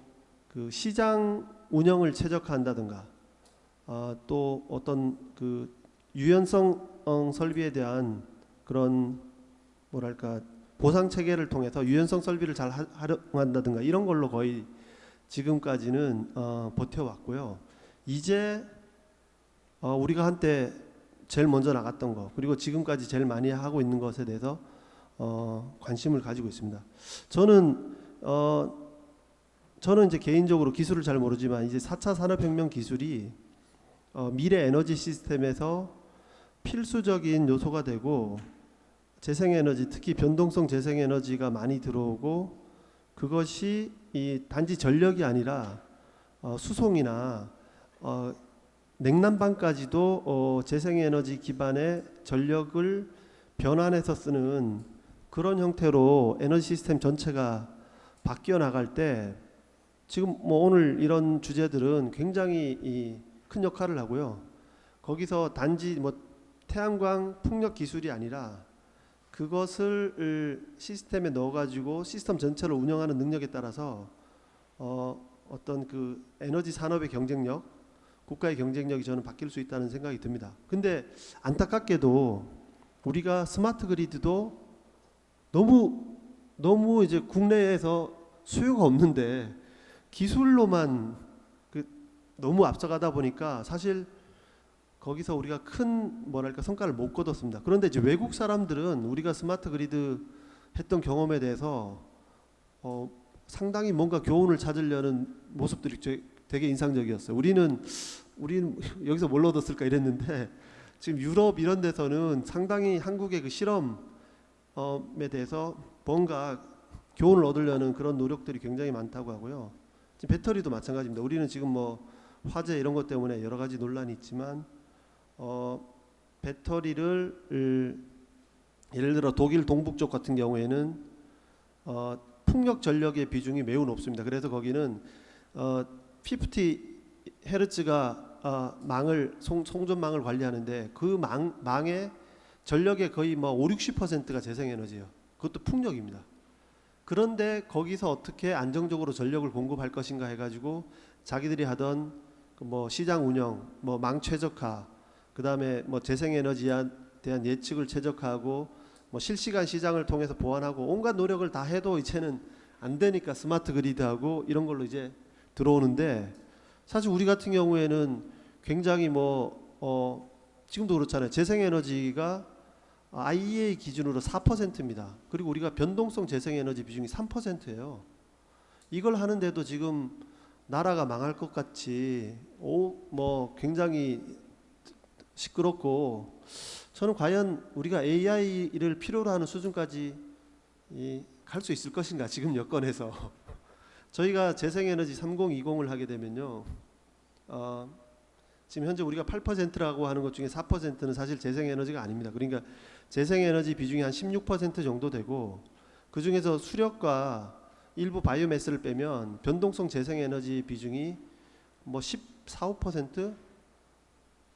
그 시장 운영을 최적화한다든가, 또 어떤 그 유연성 설비에 대한 그런 뭐랄까 보상 체계를 통해서 유연성 설비를 잘 활용한다든가, 이런 걸로 거의 지금까지는 버텨왔고요. 이제 우리가 한때 제일 먼저 나갔던 거, 그리고 지금까지 제일 많이 하고 있는 것에 대해서 관심을 가지고 있습니다. 저는 이제 개인적으로 기술을 잘 모르지만 이제 4차 산업혁명 기술이 미래 에너지 시스템에서 필수적인 요소가 되고 재생에너지, 특히 변동성 재생에너지가 많이 들어오고 그것이 이 단지 전력이 아니라 수송이나 냉난방까지도 재생에너지 기반의 전력을 변환해서 쓰는 그런 형태로 에너지 시스템 전체가 바뀌어 나갈 때 지금 뭐 오늘 이런 주제들은 굉장히 큰 역할을 하고요. 거기서 단지 뭐 태양광 풍력 기술이 아니라 그것을 시스템에 넣어가지고 시스템 전체를 운영하는 능력에 따라서 어떤 그 에너지 산업의 경쟁력, 국가의 경쟁력이 저는 바뀔 수 있다는 생각이 듭니다. 근데 안타깝게도 우리가 스마트 그리드도 너무 이제 국내에서 수요가 없는데 기술로만 너무 앞서가다 보니까 사실 거기서 우리가 큰 뭐랄까 성과를 못 거뒀습니다. 그런데 이제 외국 사람들은 우리가 스마트 그리드 했던 경험에 대해서 상당히 뭔가 교훈을 찾으려는 모습들이 되게 인상적이었어요. 우리는 여기서 뭘 얻었을까 이랬는데 지금 유럽 이런 데서는 상당히 한국의 그 실험에 대해서 뭔가 교훈을 얻으려는 그런 노력들이 굉장히 많다고 하고요. 지금 배터리도 마찬가지입니다. 우리는 지금 뭐 화재 이런 것 때문에 여러 가지 논란이 있지만 배터리를 예를 들어 독일 동북 쪽 같은 경우에는 풍력 전력의 비중이 매우 높습니다. 그래서 거기는 50Hz가 송전망을 관리하는데 그 망의 전력의 거의 뭐 50~60%가 재생에너지예요. 그것도 풍력입니다. 그런데 거기서 어떻게 안정적으로 전력을 공급할 것인가 해가지고 자기들이 하던 뭐 시장 운영, 뭐 망 최적화, 그 다음에 뭐 재생에너지에 대한 예측을 최적화하고 뭐 실시간 시장을 통해서 보완하고 온갖 노력을 다 해도 이제는 안 되니까 스마트 그리드하고 이런 걸로 이제 들어오는데 사실 우리 같은 경우에는 굉장히 지금도 그렇잖아요. 재생에너지가 IEA 기준으로 4%입니다. 그리고 우리가 변동성 재생에너지 비중이 3%예요. 이걸 하는데도 지금 나라가 망할 것 같이 굉장히 시끄럽고 저는 과연 우리가 AI를 필요로 하는 수준까지 갈 수 있을 것인가 지금 여건에서 저희가 재생에너지 3020을 하게 되면요 지금 현재 우리가 8%라고 하는 것 중에 4%는 사실 재생에너지가 아닙니다. 그러니까 재생에너지 비중이 한 16% 정도 되고 그 중에서 수력과 일부 바이오매스를 빼면 변동성 재생에너지 비중이 뭐 14, 5%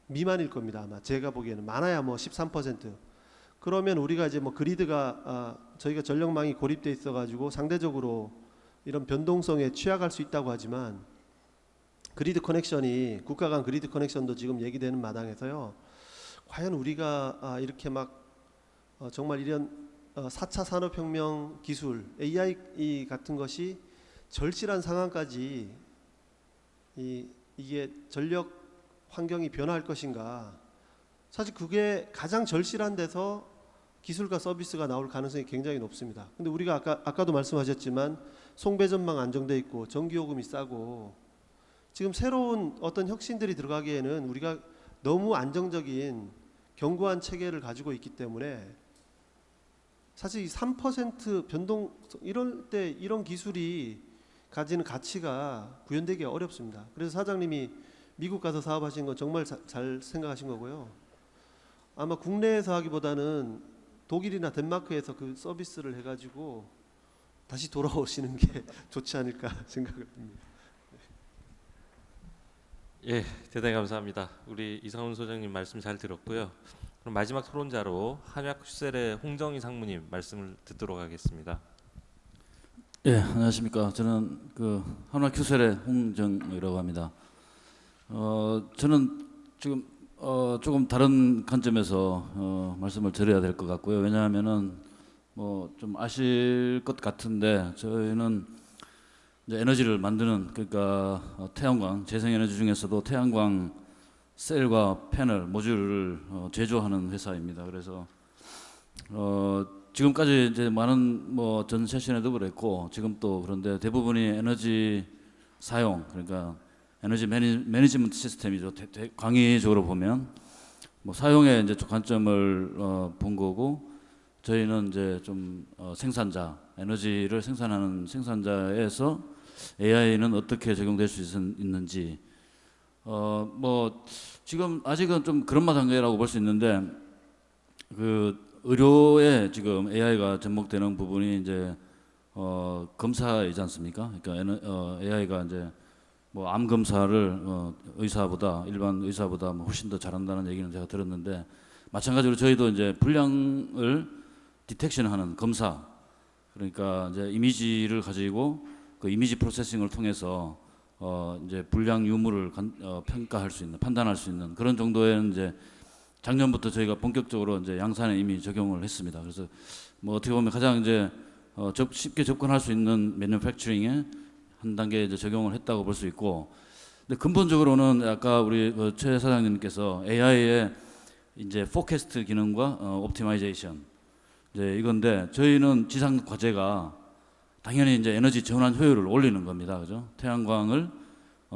미만일 겁니다. 아마 제가 보기에는 많아야 뭐 13%. 그러면 우리가 이제 뭐 그리드가 저희가 전력망이 고립돼 있어가지고 상대적으로 이런 변동성에 취약할 수 있다고 하지만 그리드 커넥션이 국가 간 그리드 커넥션도 지금 얘기되는 마당에서요. 과연 우리가 이렇게 막 정말 이런 4차 산업혁명 기술 AI 같은 것이 절실한 상황까지 이게 전력 환경이 변화할 것인가. 사실 그게 가장 절실한 데서 기술과 서비스가 나올 가능성이 굉장히 높습니다. 근데 우리가 아까도 말씀하셨지만 송배전망 안정돼 있고 전기요금이 싸고 지금 새로운 어떤 혁신들이 들어가기에는 우리가 너무 안정적인 견고한 체계를 가지고 있기 때문에 사실 이 3% 변동 이럴 때 이런 기술이 가지는 가치가 구현되기가 어렵습니다. 그래서 사장님이 미국 가서 사업하신 건 정말 잘 생각하신 거고요. 아마 국내에서 하기보다는 독일이나 덴마크에서 그 서비스를 해가지고 다시 돌아오시는 게 좋지 않을까 생각을 합니다. 예, 대단히 감사합니다. 우리 이상훈 소장님 말씀 잘 들었고요. 그럼 마지막 토론자로 한약슈셀의 홍정희 상무님 말씀을 듣도록 하겠습니다. 예, 안녕하십니까. 저는 그 한화큐셀의 홍정이라고 합니다. 저는 지금 조금 다른 관점에서 말씀을 드려야 될 것 같고요. 왜냐하면은 뭐 좀 아실 것 같은데 저희는 이제 에너지를 만드는 그러니까 태양광 재생에너지 중에서도 태양광 셀과 패널 모듈을 제조하는 회사입니다. 그래서 지금까지 이제 많은 뭐 전 세션에도 그랬고 지금 또 그런데 대부분이 에너지 사용 그러니까 에너지 매니지먼트 시스템이죠. 광의적으로 보면 뭐 사용의 이제 관점을 본 거고 저희는 이제 좀 생산자, 에너지를 생산하는 생산자에서 AI는 어떻게 적용될 수 있는지 뭐 지금 아직은 좀 그런 맛 단계라고 볼 수 있는데 그 의료에 지금 AI가 접목되는 부분이 이제 검사이지 않습니까? 그러니까 AI가 이제 뭐 암 검사를 의사보다 일반 의사보다 뭐 훨씬 더 잘한다는 얘기는 제가 들었는데 마찬가지로 저희도 이제 불량을 디텍션하는 검사 그러니까 이제 이미지를 가지고 그 이미지 프로세싱을 통해서 이제 불량 유무를 평가할 수 있는 판단할 수 있는 그런 정도의 이제 작년부터 저희가 본격적으로 이제 양산에 이미 적용을 했습니다. 그래서 뭐 어떻게 보면 가장 이제 쉽게 접근할 수 있는 매뉴팩처링에 한 단계 이제 적용을 했다고 볼 수 있고, 근데 근본적으로는 아까 우리 최 사장님께서 AI의 이제 포캐스트 기능과 옵티마이제이션 이제 이건데 저희는 지상 과제가 당연히 이제 에너지 전환 효율을 올리는 겁니다, 그죠? 태양광을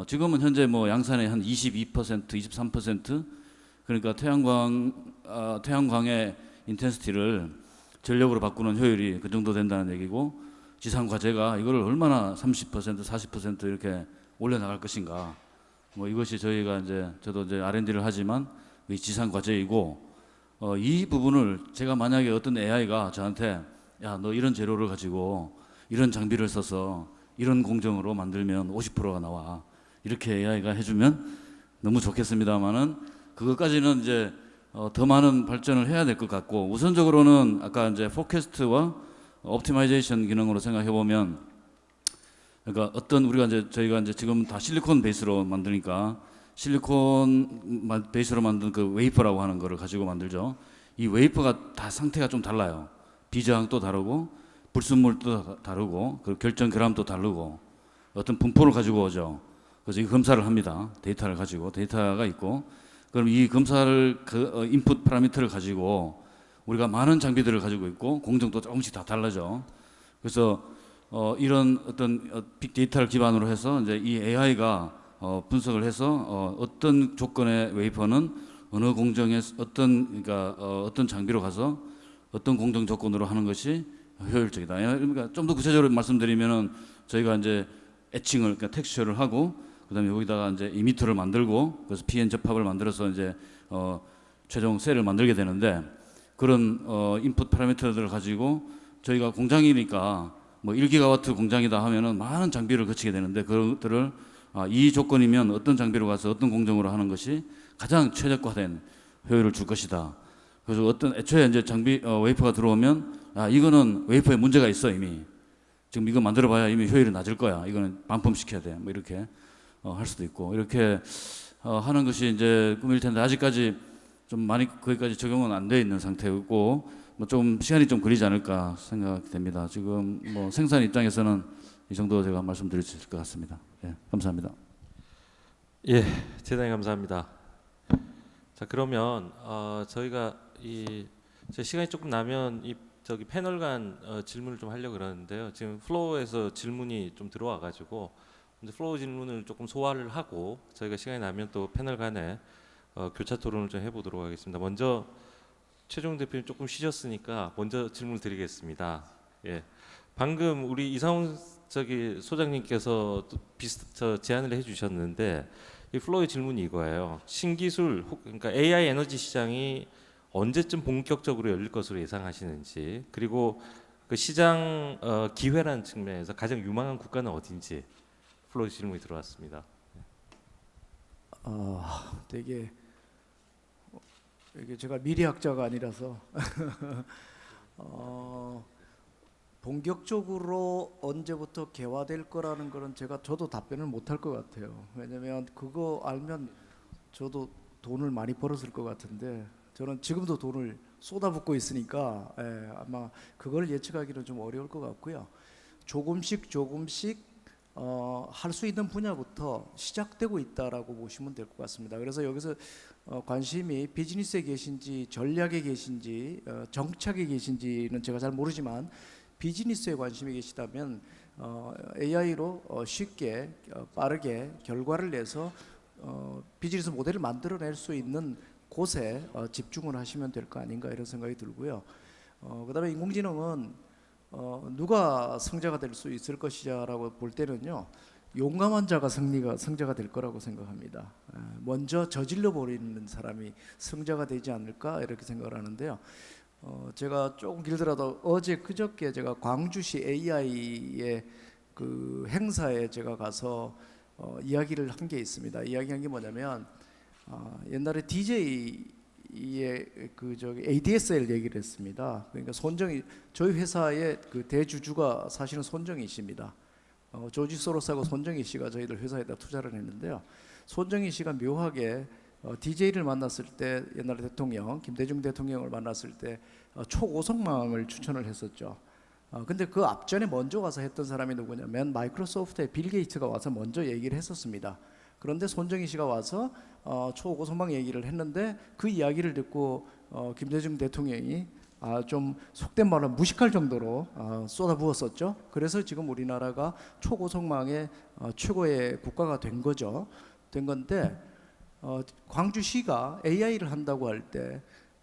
지금은 현재 뭐 양산의 한 22%, 23% 그러니까 태양광의 인텐시티를 전력으로 바꾸는 효율이 그 정도 된다는 얘기고 지상 과제가 이거를 얼마나 30%, 40% 이렇게 올려 나갈 것인가. 뭐 이것이 저희가 이제 저도 이제 R&D를 하지만 이 지상 과제이고 이 부분을 제가 만약에 어떤 AI가 저한테 야, 너 이런 재료를 가지고 이런 장비를 써서 이런 공정으로 만들면 50%가 나와. 이렇게 AI가 해주면 너무 좋겠습니다만은 그것까지는 이제 더 많은 발전을 해야 될 것 같고 우선적으로는 아까 이제 포캐스트와 옵티마이제이션 기능으로 생각해 보면 그러니까 어떤 우리가 이제 저희가 이제 지금 다 실리콘 베이스로 만드니까 실리콘 베이스로 만든 그 웨이퍼라고 하는 거를 가지고 만들죠. 이 웨이퍼가 다 상태가 좀 달라요. 비저항도 다르고 불순물도 다르고 그리고 결정 결함도 다르고 어떤 분포를 가지고 오죠. 그래서 이 검사를 합니다. 데이터를 가지고 데이터가 있고 그럼 이 검사를 그 인풋 파라미터를 가지고 우리가 많은 장비들을 가지고 있고 공정도 조금씩 다 달라져. 그래서 이런 어떤 빅데이터를 기반으로 해서 이제 이 AI가 분석을 해서 어떤 조건의 웨이퍼는 어느 공정에 어떤 장비로 가서 어떤 공정 조건으로 하는 것이 효율적이다. 그러니까 좀 더 구체적으로 말씀드리면은 저희가 이제 애칭을 그러니까 텍스처를 하고 그다음에 여기다가 이제 이미터를 만들고 그래서 PN 접합을 만들어서 이제 최종 셀을 만들게 되는데 그런 인풋 파라미터들을 가지고 저희가 공장이니까 뭐 1기가와트 공장이다 하면은 많은 장비를 거치게 되는데 그것들을 이 조건이면 어떤 장비로 가서 어떤 공정으로 하는 것이 가장 최적화된 효율을 줄 것이다. 그래서 어떤 애초에 이제 장비 웨이퍼가 들어오면 이거는 웨이퍼에 문제가 있어 이미 지금 이거 만들어봐야 이미 효율이 낮을 거야. 이거는 반품시켜야 돼. 뭐 이렇게 할 수도 있고 이렇게 하는 것이 이제 꿈일 텐데 아직까지 좀 많이 거기까지 적용은 안 돼 있는 상태고 뭐 좀 시간이 좀 걸리지 않을까 생각이 됩니다. 지금 뭐 생산 입장에서는 이 정도 제가 말씀드릴 수 있을 것 같습니다. 예, 감사합니다. 예, 대단히 감사합니다. 자 그러면 저희가 제 시간이 조금 나면 이 저기 패널 간 질문을 좀 하려고 그러는데요. 지금 플로어에서 질문이 좀 들어와가지고 이제 플로어 질문을 조금 소화를 하고 저희가 시간이 나면 또 패널 간에 교차 토론을 좀 해보도록 하겠습니다. 먼저 최종 대표님 조금 쉬셨으니까 먼저 질문 드리겠습니다. 예, 방금 우리 이상훈 저기 소장님께서 제안을 해주셨는데 이 플로어의 질문이 이거예요. 신기술 그러니까 AI 에너지 시장이 언제쯤 본격적으로 열릴 것으로 예상하시는지 그리고 그 시장 기회라는 측면에서 가장 유망한 국가는 어딘지 플로어 질문이 들어왔습니다. 되게 이게 제가 미래학자가 아니라서 본격적으로 언제부터 개화될 거라는 거는 저도 답변을 못할 것 같아요. 왜냐하면 그거 알면 저도 돈을 많이 벌었을 것 같은데 저는 지금도 돈을 쏟아붓고 있으니까 아마 그걸 예측하기는 좀 어려울 것 같고요. 조금씩 할 수 있는 분야부터 시작되고 있다라고 보시면 될 것 같습니다. 그래서 여기서 관심이 비즈니스에 계신지 전략에 계신지 정착에 계신지는 제가 잘 모르지만 비즈니스에 관심이 계시다면 AI로 쉽게 빠르게 결과를 내서 비즈니스 모델을 만들어낼 수 있는 곳에 집중을 하시면 될 거 아닌가 이런 생각이 들고요. 그다음에 인공지능은 누가 승자가 될 수 있을 것이냐라고 볼 때는요. 용감한 자가 승자가 될 거라고 생각합니다. 먼저 저질러 버리는 사람이 승자가 되지 않을까 이렇게 생각을 하는데요. 제가 조금 길더라도 어제 그저께 제가 광주시 AI의 그 행사에 제가 가서 이야기를 한 게 있습니다. 이야기한 게 뭐냐면 옛날에 DJ의 그 저기 ADSL 얘기를 했습니다. 그러니까 손정희 저희 회사의 그 대주주가 사실은 손정희 씨입니다. 조지 소로스하고 손정희 씨가 저희들 회사에다 투자를 했는데요. 손정희 씨가 묘하게 DJ를 만났을 때 옛날 대통령 김대중 대통령을 만났을 때 초고속망을 추천을 했었죠. 근데 그 앞전에 먼저 와서 했던 사람이 누구냐면 마이크로소프트의 빌 게이츠가 와서 먼저 얘기를 했었습니다. 그런데 손정희 씨가 와서 초고속망 얘기를 했는데 그 이야기를 듣고 김대중 대통령이 좀 속된 말로 무식할 정도로 쏟아부었었죠. 그래서 지금 우리나라가 초고속망의 최고의 국가가 된 거죠. 된 건데 광주시가 AI를 한다고 할 때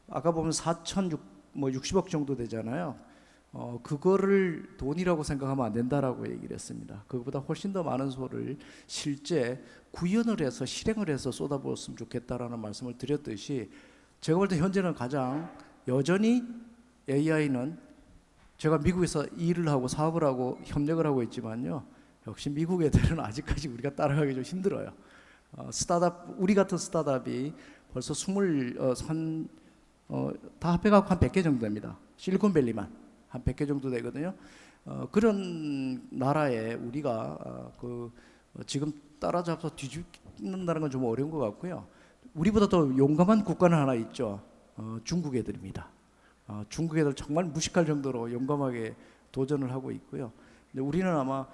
아까 보면 4,060억 정도 되잖아요. 그거를 돈이라고 생각하면 안 된다라고 얘기를 했습니다. 그거보다 훨씬 더 많은 소를 실제 구현을 해서 실행을 해서 쏟아부었으면 좋겠다라는 말씀을 드렸듯이 제가 볼 때 현재는 가장 여전히 AI는 제가 미국에서 일을 하고 사업을 하고 협력을 하고 있지만요. 역시 미국 애들은 아직까지 우리가 따라가기 좀 힘들어요. 스타트업 우리 같은 스타트업이 벌써 다 합해갖고 한 100개 정도 됩니다. 실리콘밸리만 한 100개 정도 되거든요. 그런 나라에 우리가 지금 따라잡아서 뒤집는다는 건 좀 어려운 것 같고요. 우리보다 더 용감한 국가는 하나 있죠. 중국 애들입니다. 중국 애들 정말 무식할 정도로 용감하게 도전을 하고 있고요. 근데 우리는 아마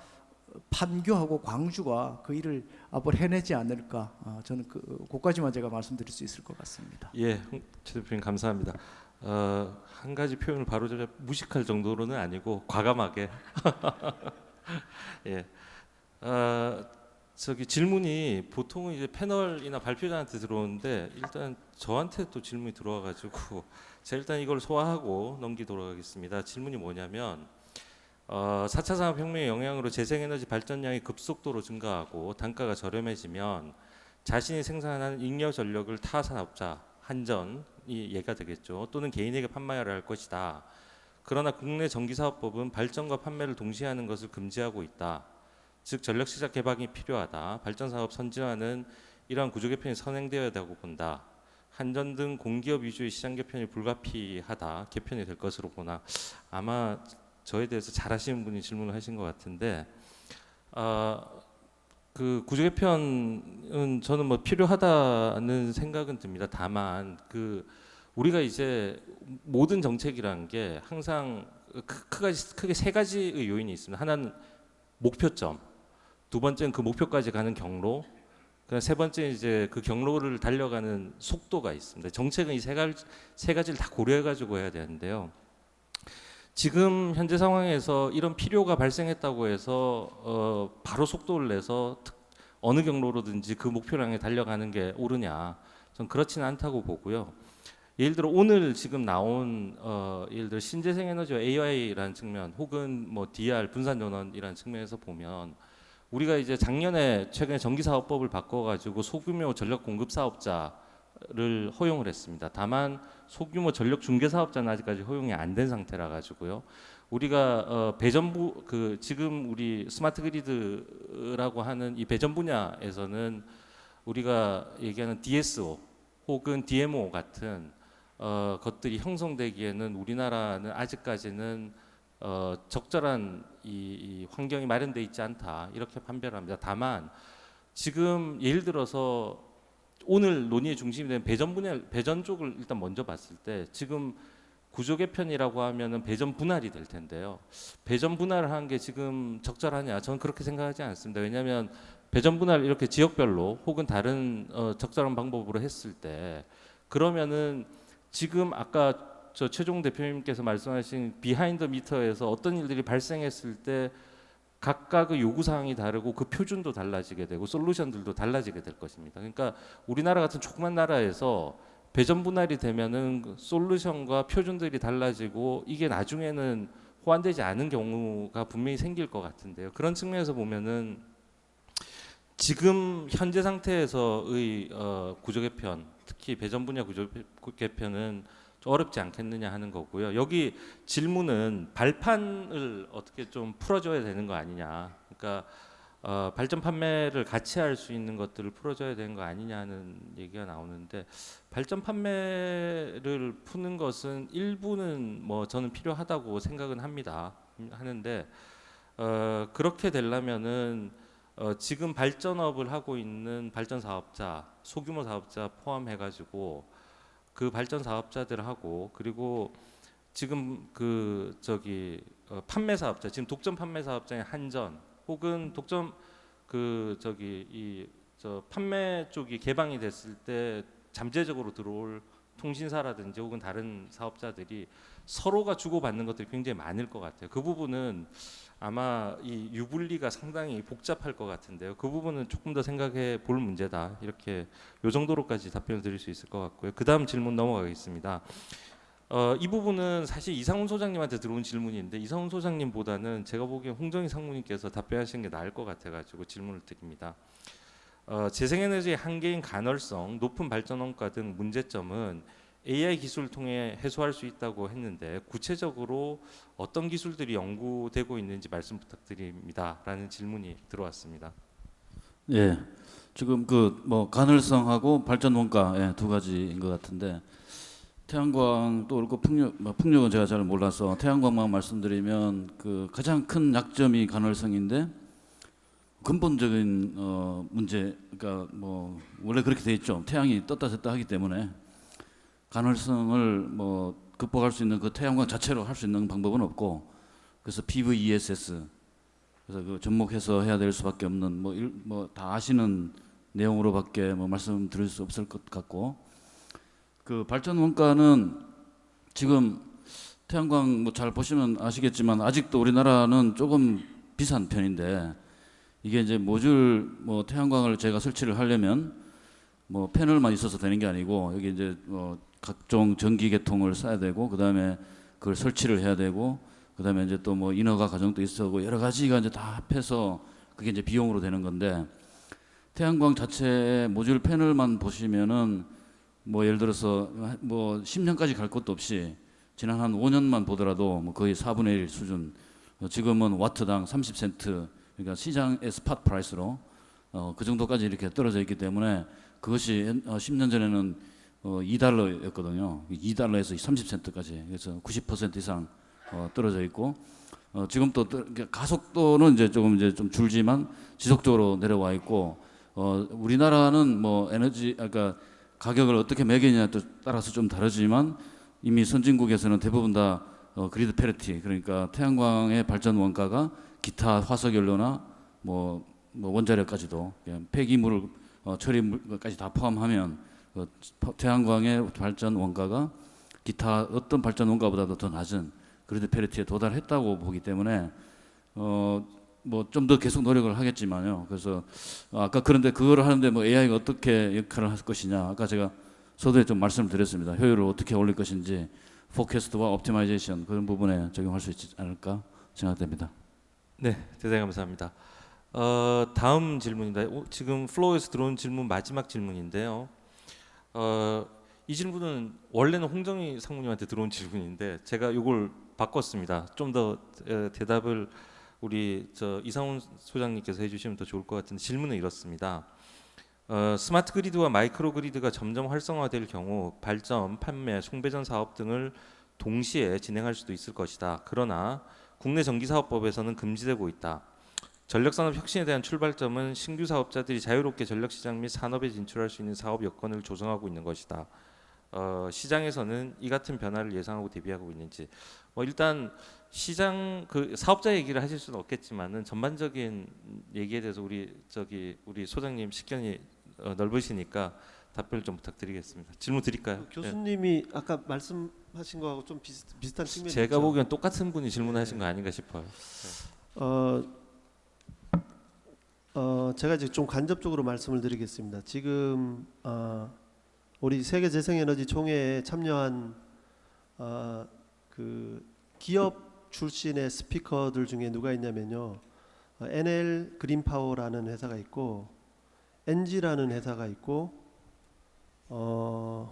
판교하고 광주가 그 일을 앞으로 해내지 않을까. 저는 그까지만 제가 말씀드릴 수 있을 것 같습니다. 예, 최 대표님 감사합니다. 한 가지 표현을 바로 무식할 정도로는 아니고 과감하게. 예. 저기 질문이 보통은 이제 패널이나 발표자한테 들어오는데 일단 저한테 또 질문이 들어와가지고 제가 일단 이걸 소화하고 넘기도록 하겠습니다. 질문이 뭐냐면 4차 산업혁명의 영향으로 재생에너지 발전량이 급속도로 증가하고 단가가 저렴해지면 자신이 생산하는 잉여 전력을 타 산업자, 한전이 예가 되겠죠. 또는 개인에게 판매하려 할 것이다. 그러나 국내 전기사업법은 발전과 판매를 동시에 하는 것을 금지하고 있다. 즉 전력시장 개방이 필요하다. 발전사업 선진화는 이러한 구조 개편이 선행되어야 되고 본다. 한전 등 공기업 위주의 시장 개편이 불가피하다. 개편이 될 것으로 보나. 아마 저에 대해서 잘 아시는 분이 질문을 하신 것 같은데 그 구조 개편은 저는 뭐 필요하다는 생각은 듭니다. 다만 우리가 이제 모든 정책이라는 게 항상 크게 세 가지의 요인이 있습니다. 하나는 목표점, 두 번째는 그 목표까지 가는 경로, 세 번째 이제 그 경로를 달려가는 속도가 있습니다. 정책은 이 세 가지를 다 고려해 가지고 해야 되는데요. 지금 현재 상황에서 이런 필요가 발생했다고 해서 바로 속도를 내서 어느 경로로든지 그 목표를 향해 달려가는 게 옳으냐? 전 그렇지는 않다고 보고요. 예를 들어 오늘 지금 나온 예를 들어 신재생에너지와 AI라는 측면, 혹은 뭐 DR 분산전원이라는 측면에서 보면 우리가 이제 최근에 전기사업법을 바꿔가지고 소규모 전력 공급 사업자를 허용을 했습니다. 다만 소규모 전력 중개 사업자는 아직까지 허용이 안 된 상태라 가지고요. 우리가 배전부 지금 우리 스마트 그리드라고 하는 이 배전 분야에서는 우리가 얘기하는 DSO 혹은 DMO 같은 것들이 형성되기에는 우리나라는 아직까지는 적절한 이 환경이 마련돼 있지 않다 이렇게 판별합니다. 다만 지금 예를 들어서 오늘 논의의 중심이 된 배전 쪽을 일단 먼저 봤을 때 지금 구조 개편이라고 하면은 배전 분할이 될 텐데요. 배전 분할을 하는 게 지금 적절하냐? 저는 그렇게 생각하지 않습니다. 왜냐하면 배전 분할 이렇게 지역별로 혹은 다른 적절한 방법으로 했을 때 그러면은 지금 아까 저 최종 대표님께서 말씀하신 비하인드 미터에서 어떤 일들이 발생했을 때 각각의 요구 사항이 다르고 그 표준도 달라지게 되고 솔루션들도 달라지게 될 것입니다. 그러니까 우리나라 같은 조그만 나라에서 배전 분할이 되면은 그 솔루션과 표준들이 달라지고 이게 나중에는 호환되지 않은 경우가 분명히 생길 것 같은데요. 그런 측면에서 보면은 지금 현재 상태에서의 구조 개편, 특히 배전 분야 구조 개편은 좀 어렵지 않겠느냐 하는 거고요. 여기 질문은 발판을 어떻게 좀 풀어줘야 되는 거 아니냐. 그러니까 발전 판매를 같이 할 수 있는 것들을 풀어줘야 되는 거 아니냐는 얘기가 나오는데 발전 판매를 푸는 것은 일부는 뭐 저는 필요하다고 생각은 합니다. 하는데 그렇게 되려면은 지금 발전업을 하고 있는 발전 사업자, 소규모 사업자 포함해가지고 그 발전 사업자들하고 그리고 지금 그 저기 판매 사업자, 지금 독점 판매 사업자의 한전 혹은 독점 그 저기 이 저 판매 쪽이 개방이 됐을 때 잠재적으로 들어올 통신사라든지 혹은 다른 사업자들이 서로가 주고받는 것들이 굉장히 많을 것 같아요. 그 부분은 아마 이 유불리가 상당히 복잡할 것 같은데요. 그 부분은 조금 더 생각해 볼 문제다. 이렇게 요 정도로까지 답변을 드릴 수 있을 것 같고요. 그 다음 질문 넘어가겠습니다. 이 부분은 사실 이상훈 소장님한테 들어온 질문인데 이상훈 소장님보다는 제가 보기엔 홍정희 상무님께서 답변하시는 게 나을 것 같아가지고 질문을 드립니다. 재생에너지의 한계인 간헐성, 높은 발전 원가 등 문제점은 AI 기술을 통해 해소할 수 있다고 했는데 구체적으로 어떤 기술들이 연구되고 있는지 말씀 부탁드립니다라는 질문이 들어왔습니다. 예, 지금 그 뭐 간헐성하고 발전 원가 두 가지인 것 같은데 태양광도 그렇고 풍력은 제가 잘 몰라서 태양광만 말씀드리면 그 가장 큰 약점이 간헐성인데 근본적인 문제, 그러니까 뭐 원래 그렇게 돼 있죠. 태양이 떴다 졌다 하기 때문에 간헐성을 뭐 극복할 수 있는 그 태양광 자체로 할 수 있는 방법은 없고 그래서 PVESS 그래서 그 접목해서 해야 될 수밖에 없는 뭐 다 아시는 내용으로밖에 뭐 말씀드릴 수 없을 것 같고 그 발전 원가는 지금 태양광 뭐 잘 보시면 아시겠지만 아직도 우리나라는 조금 비싼 편인데 이게 이제 모듈 뭐 태양광을 제가 설치를 하려면 뭐 패널만 있어서 되는 게 아니고 여기 이제 각종 전기 계통을 써야 되고 그다음에 그걸 설치를 해야 되고 그다음에 이제 또 뭐 인허가 과정도 있어고 여러 가지가 이제 다 합해서 그게 이제 비용으로 되는 건데 태양광 자체 모듈 패널만 보시면은 뭐 예를 들어서 뭐 10년까지 갈 것도 없이 지난 한 5년만 보더라도 뭐 거의 4분의 1 수준 지금은 와트당 30센트 그러니까 시장의 스팟 프라이스로 그 정도까지 이렇게 떨어져 있기 때문에 그것이 10년 전에는 $2였거든요. 2달러에서 30센트까지 그래서 90% 이상 떨어져 있고 지금 또 가속도는 이제 조금 이제 좀 줄지만 지속적으로 내려와 있고 우리나라는 뭐 에너지 그러니까 가격을 어떻게 매기냐에 따라서 좀 다르지만 이미 선진국에서는 대부분 다 그리드 페리티 그러니까 태양광의 발전 원가가 기타 화석 연료나 뭐 원자력까지도 폐기물 처리물까지 다 포함하면 태양광의 발전 원가가 기타 어떤 발전 원가보다도 더 낮은 그리드 페리티에 도달했다고 보기 때문에 뭐 좀 더 계속 노력을 하겠지만요. 그래서 아까 그런데 그거를 하는데 뭐 AI가 어떻게 역할을 할 것이냐 아까 제가 서두에 좀 말씀을 드렸습니다. 효율을 어떻게 올릴 것인지 포캐스트와 옵티마이제이션 그런 부분에 적용할 수 있지 않을까 생각됩니다. 네, 대단히 감사합니다. 다음 질문입니다. 지금 플로어에서 들어온 질문 마지막 질문인데요. 이 질문은 원래는 홍정희 상무님한테 들어온 질문인데 제가 이걸 바꿨습니다. 좀 더 대답을 우리 이상훈 소장님께서 해주시면 더 좋을 것 같은데 질문은 이렇습니다. 스마트 그리드와 마이크로 그리드가 점점 활성화될 경우 발전, 판매, 송배전 사업 등을 동시에 진행할 수도 있을 것이다. 그러나 국내 전기사업법에서는 금지되고 있다. 전력산업 혁신에 대한 출발점은 신규 사업자들이 자유롭게 전력시장 및 산업에 진출할 수 있는 사업 여건을 조성하고 있는 것이다. 시장에서는 이 같은 변화를 예상하고 대비하고 있는지 일단 시장 그 사업자 얘기를 하실 수는 없겠지만은 전반적인 얘기에 대해서 우리 소장님 식견이 넓으시니까 답변을 좀 부탁드리겠습니다. 질문 드릴까요? 교수님이 아까 말씀하신 거하고 좀 비슷한 측면이 제가 있죠. 보기엔 똑같은 분이 질문하신 거 아닌가 싶어요. 제가 이제 좀 간접적으로 말씀을 드리겠습니다. 지금 우리 세계 재생에너지 총회에 참여한 그 기업 출신의 스피커들 중에 누가 있냐면요. NL 그린파워라는 회사가 있고 NG라는 회사가 있고 또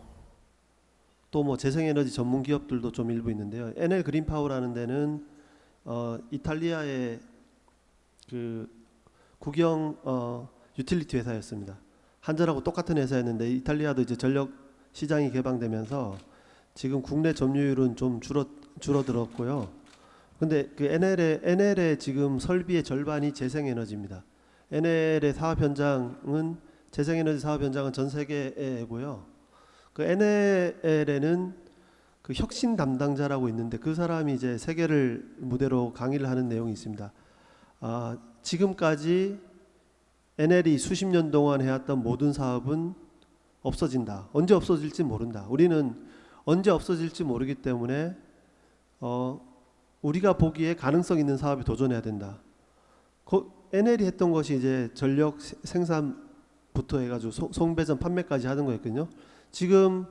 뭐 재생에너지 전문 기업들도 좀 일부 있는데요. NL 그린파워라는 데는 이탈리아의 그 국영 유틸리티 회사였습니다. 한전하고 똑같은 회사였는데 이탈리아도 이제 전력 시장이 개방되면서 지금 국내 점유율은 좀 줄어들었고요. 근데 그 NL의 지금 설비의 절반이 재생에너지입니다. NL의 사업 현장은 재생에너지 사업 현장은 전 세계에고요. 그 NL에는 그 혁신 담당자라고 있는데 그 사람이 이제 세계를 무대로 강의를 하는 내용이 있습니다. 지금까지 NL이 수십 년 동안 해왔던 모든 사업은 없어진다. 언제 없어질지 모른다. 우리는 언제 없어질지 모르기 때문에 우리가 보기에 가능성 있는 사업에 도전해야 된다. NL이 했던 것이 이제 전력 생산부터 해가지고 송배전 판매까지 하는 거였거든요. 지금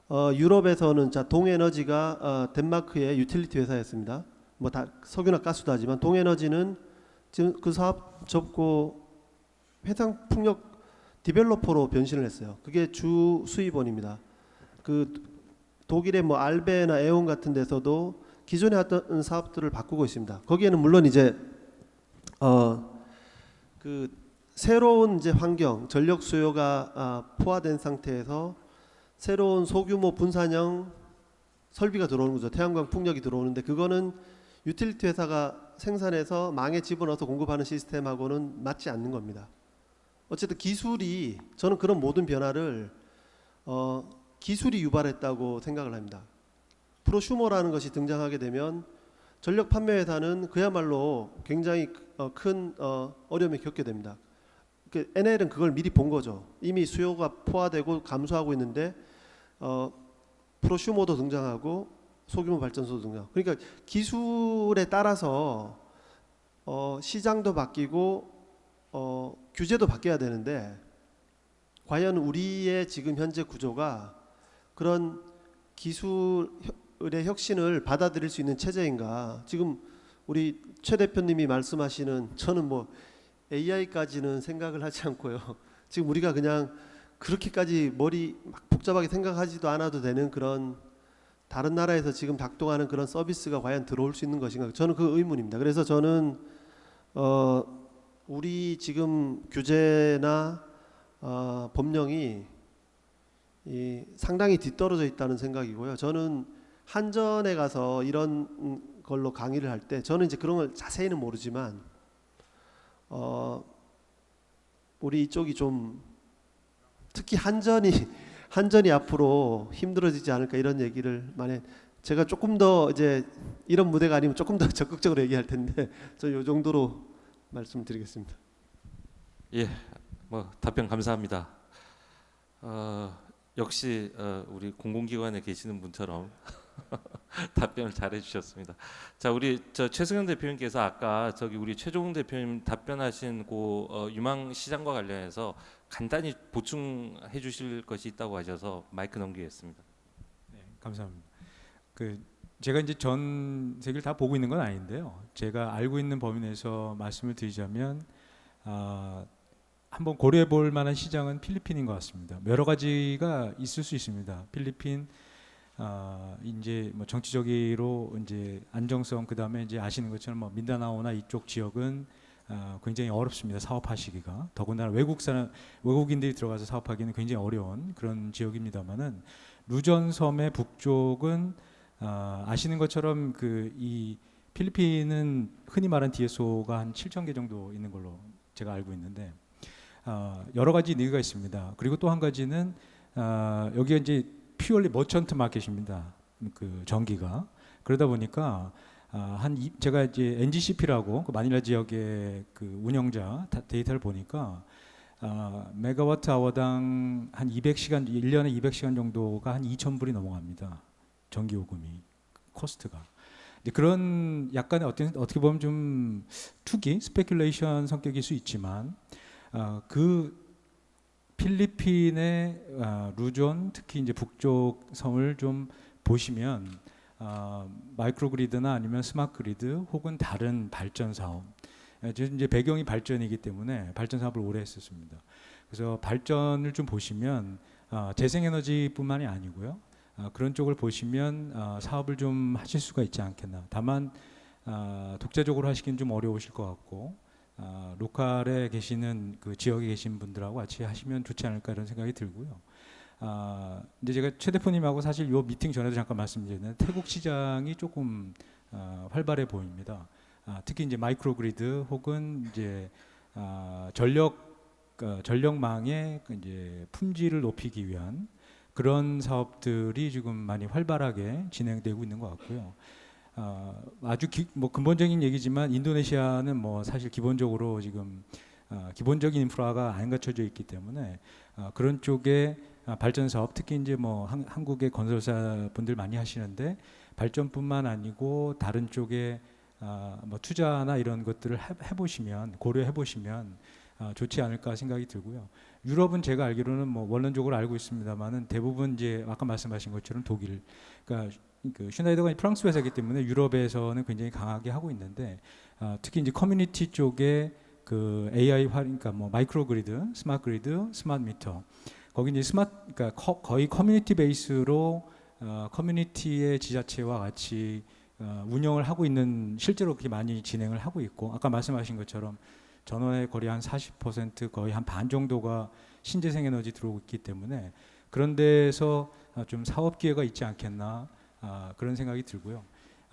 유럽에서는 동에너지가 덴마크의 유틸리티 회사였습니다. 뭐 다 석유나 가스도 하지만 동에너지는 지금 그 사업 접고 해상 풍력 디벨로퍼로 변신을 했어요. 그게 주 수입원입니다. 그 독일의 뭐 알베나 에온 같은 데서도 기존에 했던 사업들을 바꾸고 있습니다. 거기에는 물론 이제 그 새로운 이제 환경, 전력 수요가 포화된 상태에서 새로운 소규모 분산형 설비가 들어오는 거죠. 태양광 풍력이 들어오는데 그거는 유틸리티 회사가 생산해서 망에 집어넣어서 공급하는 시스템하고는 맞지 않는 겁니다. 어쨌든 기술이 저는 그런 모든 변화를 기술이 유발했다고 생각을 합니다. 프로슈머라는 것이 등장하게 되면 전력 판매 회사는 그야말로 굉장히 큰 어려움을 겪게 됩니다. NL은 그걸 미리 본 거죠. 이미 수요가 포화되고 감소하고 있는데 프로슈머도 등장하고 소규모 발전소도 등장. 그러니까 기술에 따라서 시장도 바뀌고 규제도 바뀌어야 되는데 과연 우리의 지금 현재 구조가 그런 기술의 혁신을 받아들일 수 있는 체제인가? 지금 우리 최 대표님이 말씀하시는 저는 뭐 AI까지는 생각을 하지 않고요. 지금 우리가 그냥 그렇게까지 머리 막 복잡하게 생각하지도 않아도 되는 그런 다른 나라에서 지금 작동하는 그런 서비스가 과연 들어올 수 있는 것인가? 저는 그 의문입니다. 그래서 저는 우리 지금 규제나 법령이 상당히 뒤떨어져 있다는 생각이고요. 저는 한전에 가서 이런 걸로 강의를 할 때 저는 이제 그런 걸 자세히는 모르지만 우리 이쪽이 좀 특히 한전이 앞으로 힘들어지지 않을까 이런 얘기를 만약 제가 조금 더 이제 이런 무대가 아니면 조금 더 적극적으로 얘기할 텐데 저 이 정도로 말씀드리겠습니다. 예, 뭐 답변 감사합니다. 역시 우리 공공기관에 계시는 분처럼 답변을 잘 해주셨습니다. 자, 우리 최승현 대표님께서 아까 우리 최종훈 대표님 답변하신 유망 시장과 관련해서 간단히 보충해 주실 것이 있다고 하셔서 마이크 넘기겠습니다. 네, 감사합니다. 제가 이제 전 세계를 다 보고 있는 건 아닌데요. 제가 알고 있는 범위 내에서 말씀을 드리자면 한번 고려해 볼 만한 시장은 필리핀인 것 같습니다. 여러 가지가 있을 수 있습니다. 필리핀 이제 뭐 정치적으로 이제 안정성 그다음에 이제 아시는 것처럼 뭐 민다나오나 이쪽 지역은 굉장히 어렵습니다. 사업하시기가 더군다나 외국인들이 들어가서 사업하기는 굉장히 어려운 그런 지역입니다만은 루전섬의 북쪽은 아시는 것처럼 이 필리핀은 흔히 말하는 DSO가 한 7,000개 정도 있는 걸로 제가 알고 있는데 여러 가지 이유가 있습니다. 그리고 또 한 가지는 여기가 이제 퓨얼리 머천트 마켓입니다. 그 전기가 그러다 보니까 제가 이제 NGCP라고 그 마닐라 지역의 그 운영자 데이터를 보니까 메가와트 아워당 한 200시간 1년에 200시간 정도가 한 2,000불이 넘어갑니다. 전기 요금이 코스트가. 그런 약간의 어떻게 보면 좀 투기, 스페큘레이션 성격일 수 있지만 그 필리핀의 루존 특히 이제 북쪽 섬을 좀 보시면 마이크로그리드나 아니면 스마트 그리드 혹은 다른 발전 사업 지금 이제 배경이 발전이기 때문에 발전 사업을 오래 했었습니다. 그래서 발전을 좀 보시면 재생에너지뿐만이 아니고요. 그런 쪽을 보시면 사업을 좀 하실 수가 있지 않겠나. 다만 독자적으로 하시기는 좀 어려우실 것 같고 로컬에 계시는 그 지역에 계신 분들하고 같이 하시면 좋지 않을까 이런 생각이 들고요. 이제 제가 최 대표님하고 사실 요 미팅 전에도 잠깐 말씀드렸는데 태국 시장이 조금 활발해 보입니다. 특히 이제 마이크로그리드 혹은 이제 전력망의 이제 품질을 높이기 위한 그런 사업들이 지금 많이 활발하게 진행되고 있는 것 같고요. 아주 뭐 근본적인 얘기지만 인도네시아는 뭐 사실 기본적으로 지금 기본적인 인프라가 안 갖춰져 있기 때문에 그런 쪽에 발전 사업 특히 이제 뭐 한국의 건설사 분들 많이 하시는데 발전뿐만 아니고 다른 쪽에 뭐 투자나 이런 것들을 해보시면 고려해 보시면 좋지 않을까 생각이 들고요. 유럽은 제가 알기로는 뭐 원론적으로 알고 있습니다만은 대부분 이제 아까 말씀하신 것처럼 독일, 그러니까 그 슈나이더가 프랑스 회사이기 때문에 유럽에서는 굉장히 강하게 하고 있는데 특히 이제 커뮤니티 쪽에 그 AI 그러니까 뭐 마이크로 그리드, 스마트 그리드, 스마트 미터 거기 이제 그러니까 거의 커뮤니티 베이스로 커뮤니티의 지자체와 같이 운영을 하고 있는 실제로 그렇게 많이 진행을 하고 있고 아까 말씀하신 것처럼 전원의 거의 한 40% 거의 한 반 정도가 신재생 에너지 들어오고 있기 때문에 그런 데서 좀 사업 기회가 있지 않겠나 그런 생각이 들고요.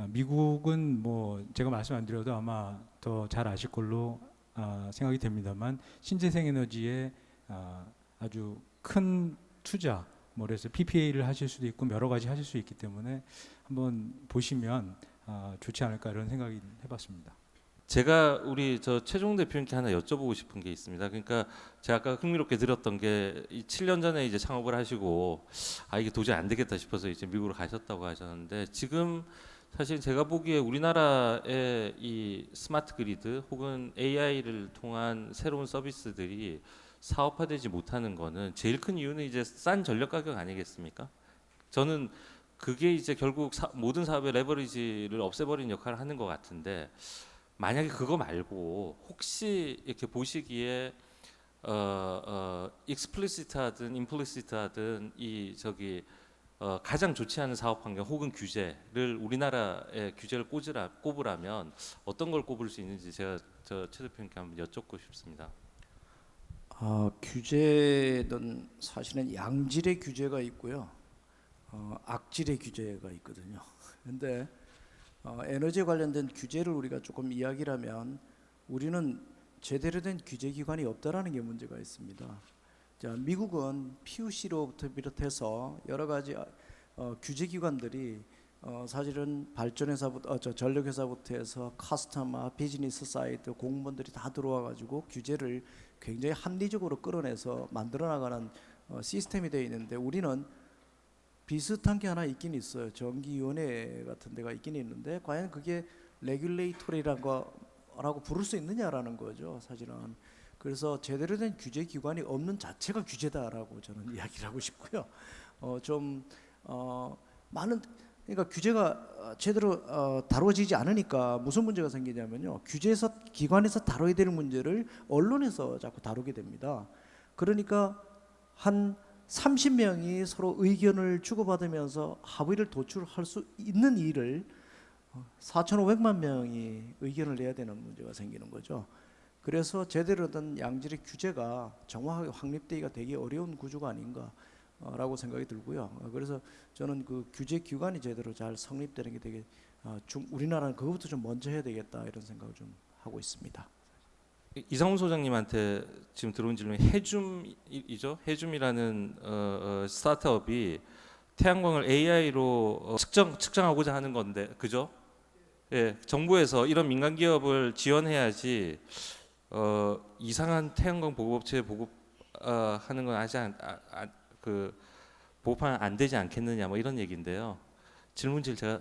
미국은 뭐 제가 말씀 안 드려도 아마 더 잘 아실 걸로 생각이 됩니다만 신재생 에너지에 아주 큰 투자 뭐 그래서 PPA를 하실 수도 있고 여러 가지 하실 수 있기 때문에 한번 보시면 좋지 않을까 이런 생각이 해봤습니다. 제가 우리 저 최종 대표님께 하나 여쭤보고 싶은 게 있습니다. 그러니까 제가 아까 흥미롭게 들었던 게 7년 전에 이제 창업을 하시고 이게 도저히 안 되겠다 싶어서 이제 미국으로 가셨다고 하셨는데 지금 사실 제가 보기에 우리나라의 이 스마트 그리드 혹은 AI를 통한 새로운 서비스들이 사업화되지 못하는 거는 제일 큰 이유는 이제 싼 전력 가격 아니겠습니까? 저는 그게 이제 결국 모든 사업의 레버리지를 없애버리는 역할을 하는 것 같은데 만약에 그거 말고 혹시 이렇게 보시기에 익스플리시트하든 임플리시트하든 이 저기 가장 좋지 않은 사업 환경 혹은 규제를 우리나라의 규제를 꼽으라면 어떤 걸 꼽을 수 있는지 제가 최 대표님께 한번 여쭙고 싶습니다. 규제는 사실은 양질의 규제가 있고요, 악질의 규제가 있거든요. 그런데 에너지에 관련된 규제를 우리가 조금 이야기를 하면 우리는 제대로 된 규제 기관이 없다라는 게 문제가 있습니다. 자, 미국은 PUC로부터 비롯해서 여러 가지 규제 기관들이 사실은 발전회사부터 전력회사부터 해서 카스터마, 비즈니스 사이트 공무원들이 다 들어와 가지고 규제를 굉장히 합리적으로 끌어내서 만들어 나가는 시스템이 되어 있는데 우리는 비슷한 게 하나 있긴 있어요. 전기위원회 같은 데가 있긴 있는데 과연 그게 레귤레이터리라고 부를 수 있느냐라는 거죠, 사실은. 그래서 제대로 된 규제 기관이 없는 자체가 규제다라고 저는 이야기를 하고 싶고요. 많은 그러니까 규제가 제대로 다뤄지지 않으니까 무슨 문제가 생기냐면요, 규제에서 기관에서 다뤄야 될 문제를 언론에서 자꾸 다루게 됩니다. 그러니까 한 30명이 서로 의견을 주고받으면서 합의를 도출할 수 있는 일을 4,500만 명이 의견을 내야 되는 문제가 생기는 거죠. 그래서 제대로 된 양질의 규제가 정확하게 확립되기가 되게 어려운 구조가 아닌가라고 생각이 들고요. 그래서 저는 그 규제 기관이 제대로 잘 성립되는 게 되게 우리나라는 그것부터 좀 먼저 해야 되겠다 이런 생각을 좀 하고 있습니다. 이상훈 소장님한테 지금 들어온 질문이 해줌이죠. 해줌이라는 스타트업이 태양광을 AI로 측정하고자 하는 건데, 그죠? 예, 정부에서 이런 민간 기업을 지원해야지 이상한 태양광 보급업체 보급하는 건 보급하면 안 되지 않겠느냐 뭐 이런 얘기인데요. 질문질 제가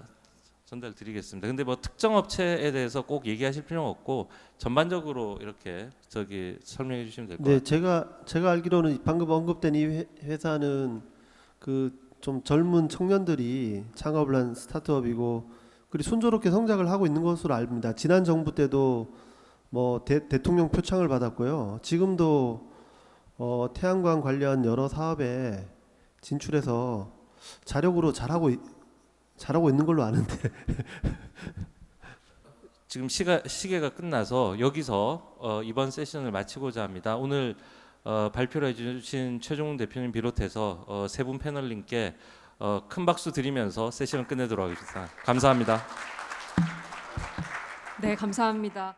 전달드리겠습니다. 근데 뭐 특정 업체에 대해서 꼭 얘기하실 필요는 없고 전반적으로 이렇게 설명해 주시면 될 것 네, 같아요. 제가 알기로는 방금 언급된 이 회사는 그 좀 젊은 청년들이 창업을 한 스타트업이고 그리고 순조롭게 성장을 하고 있는 것으로 압니다. 지난 정부 때도 뭐 대통령 표창을 받았고요. 지금도 태양광 관련 여러 사업에 진출해서 자력으로 잘하고 있는 걸로 아는데. 지금 시계가 끝나서 여기서 이번 세션을 마치고자 합니다. 오늘 발표를 해주신 최종훈 대표님 비롯해서 세 분 패널님께 큰 박수 드리면서 세션을 끝내도록 하겠습니다. 감사합니다. 네, 감사합니다.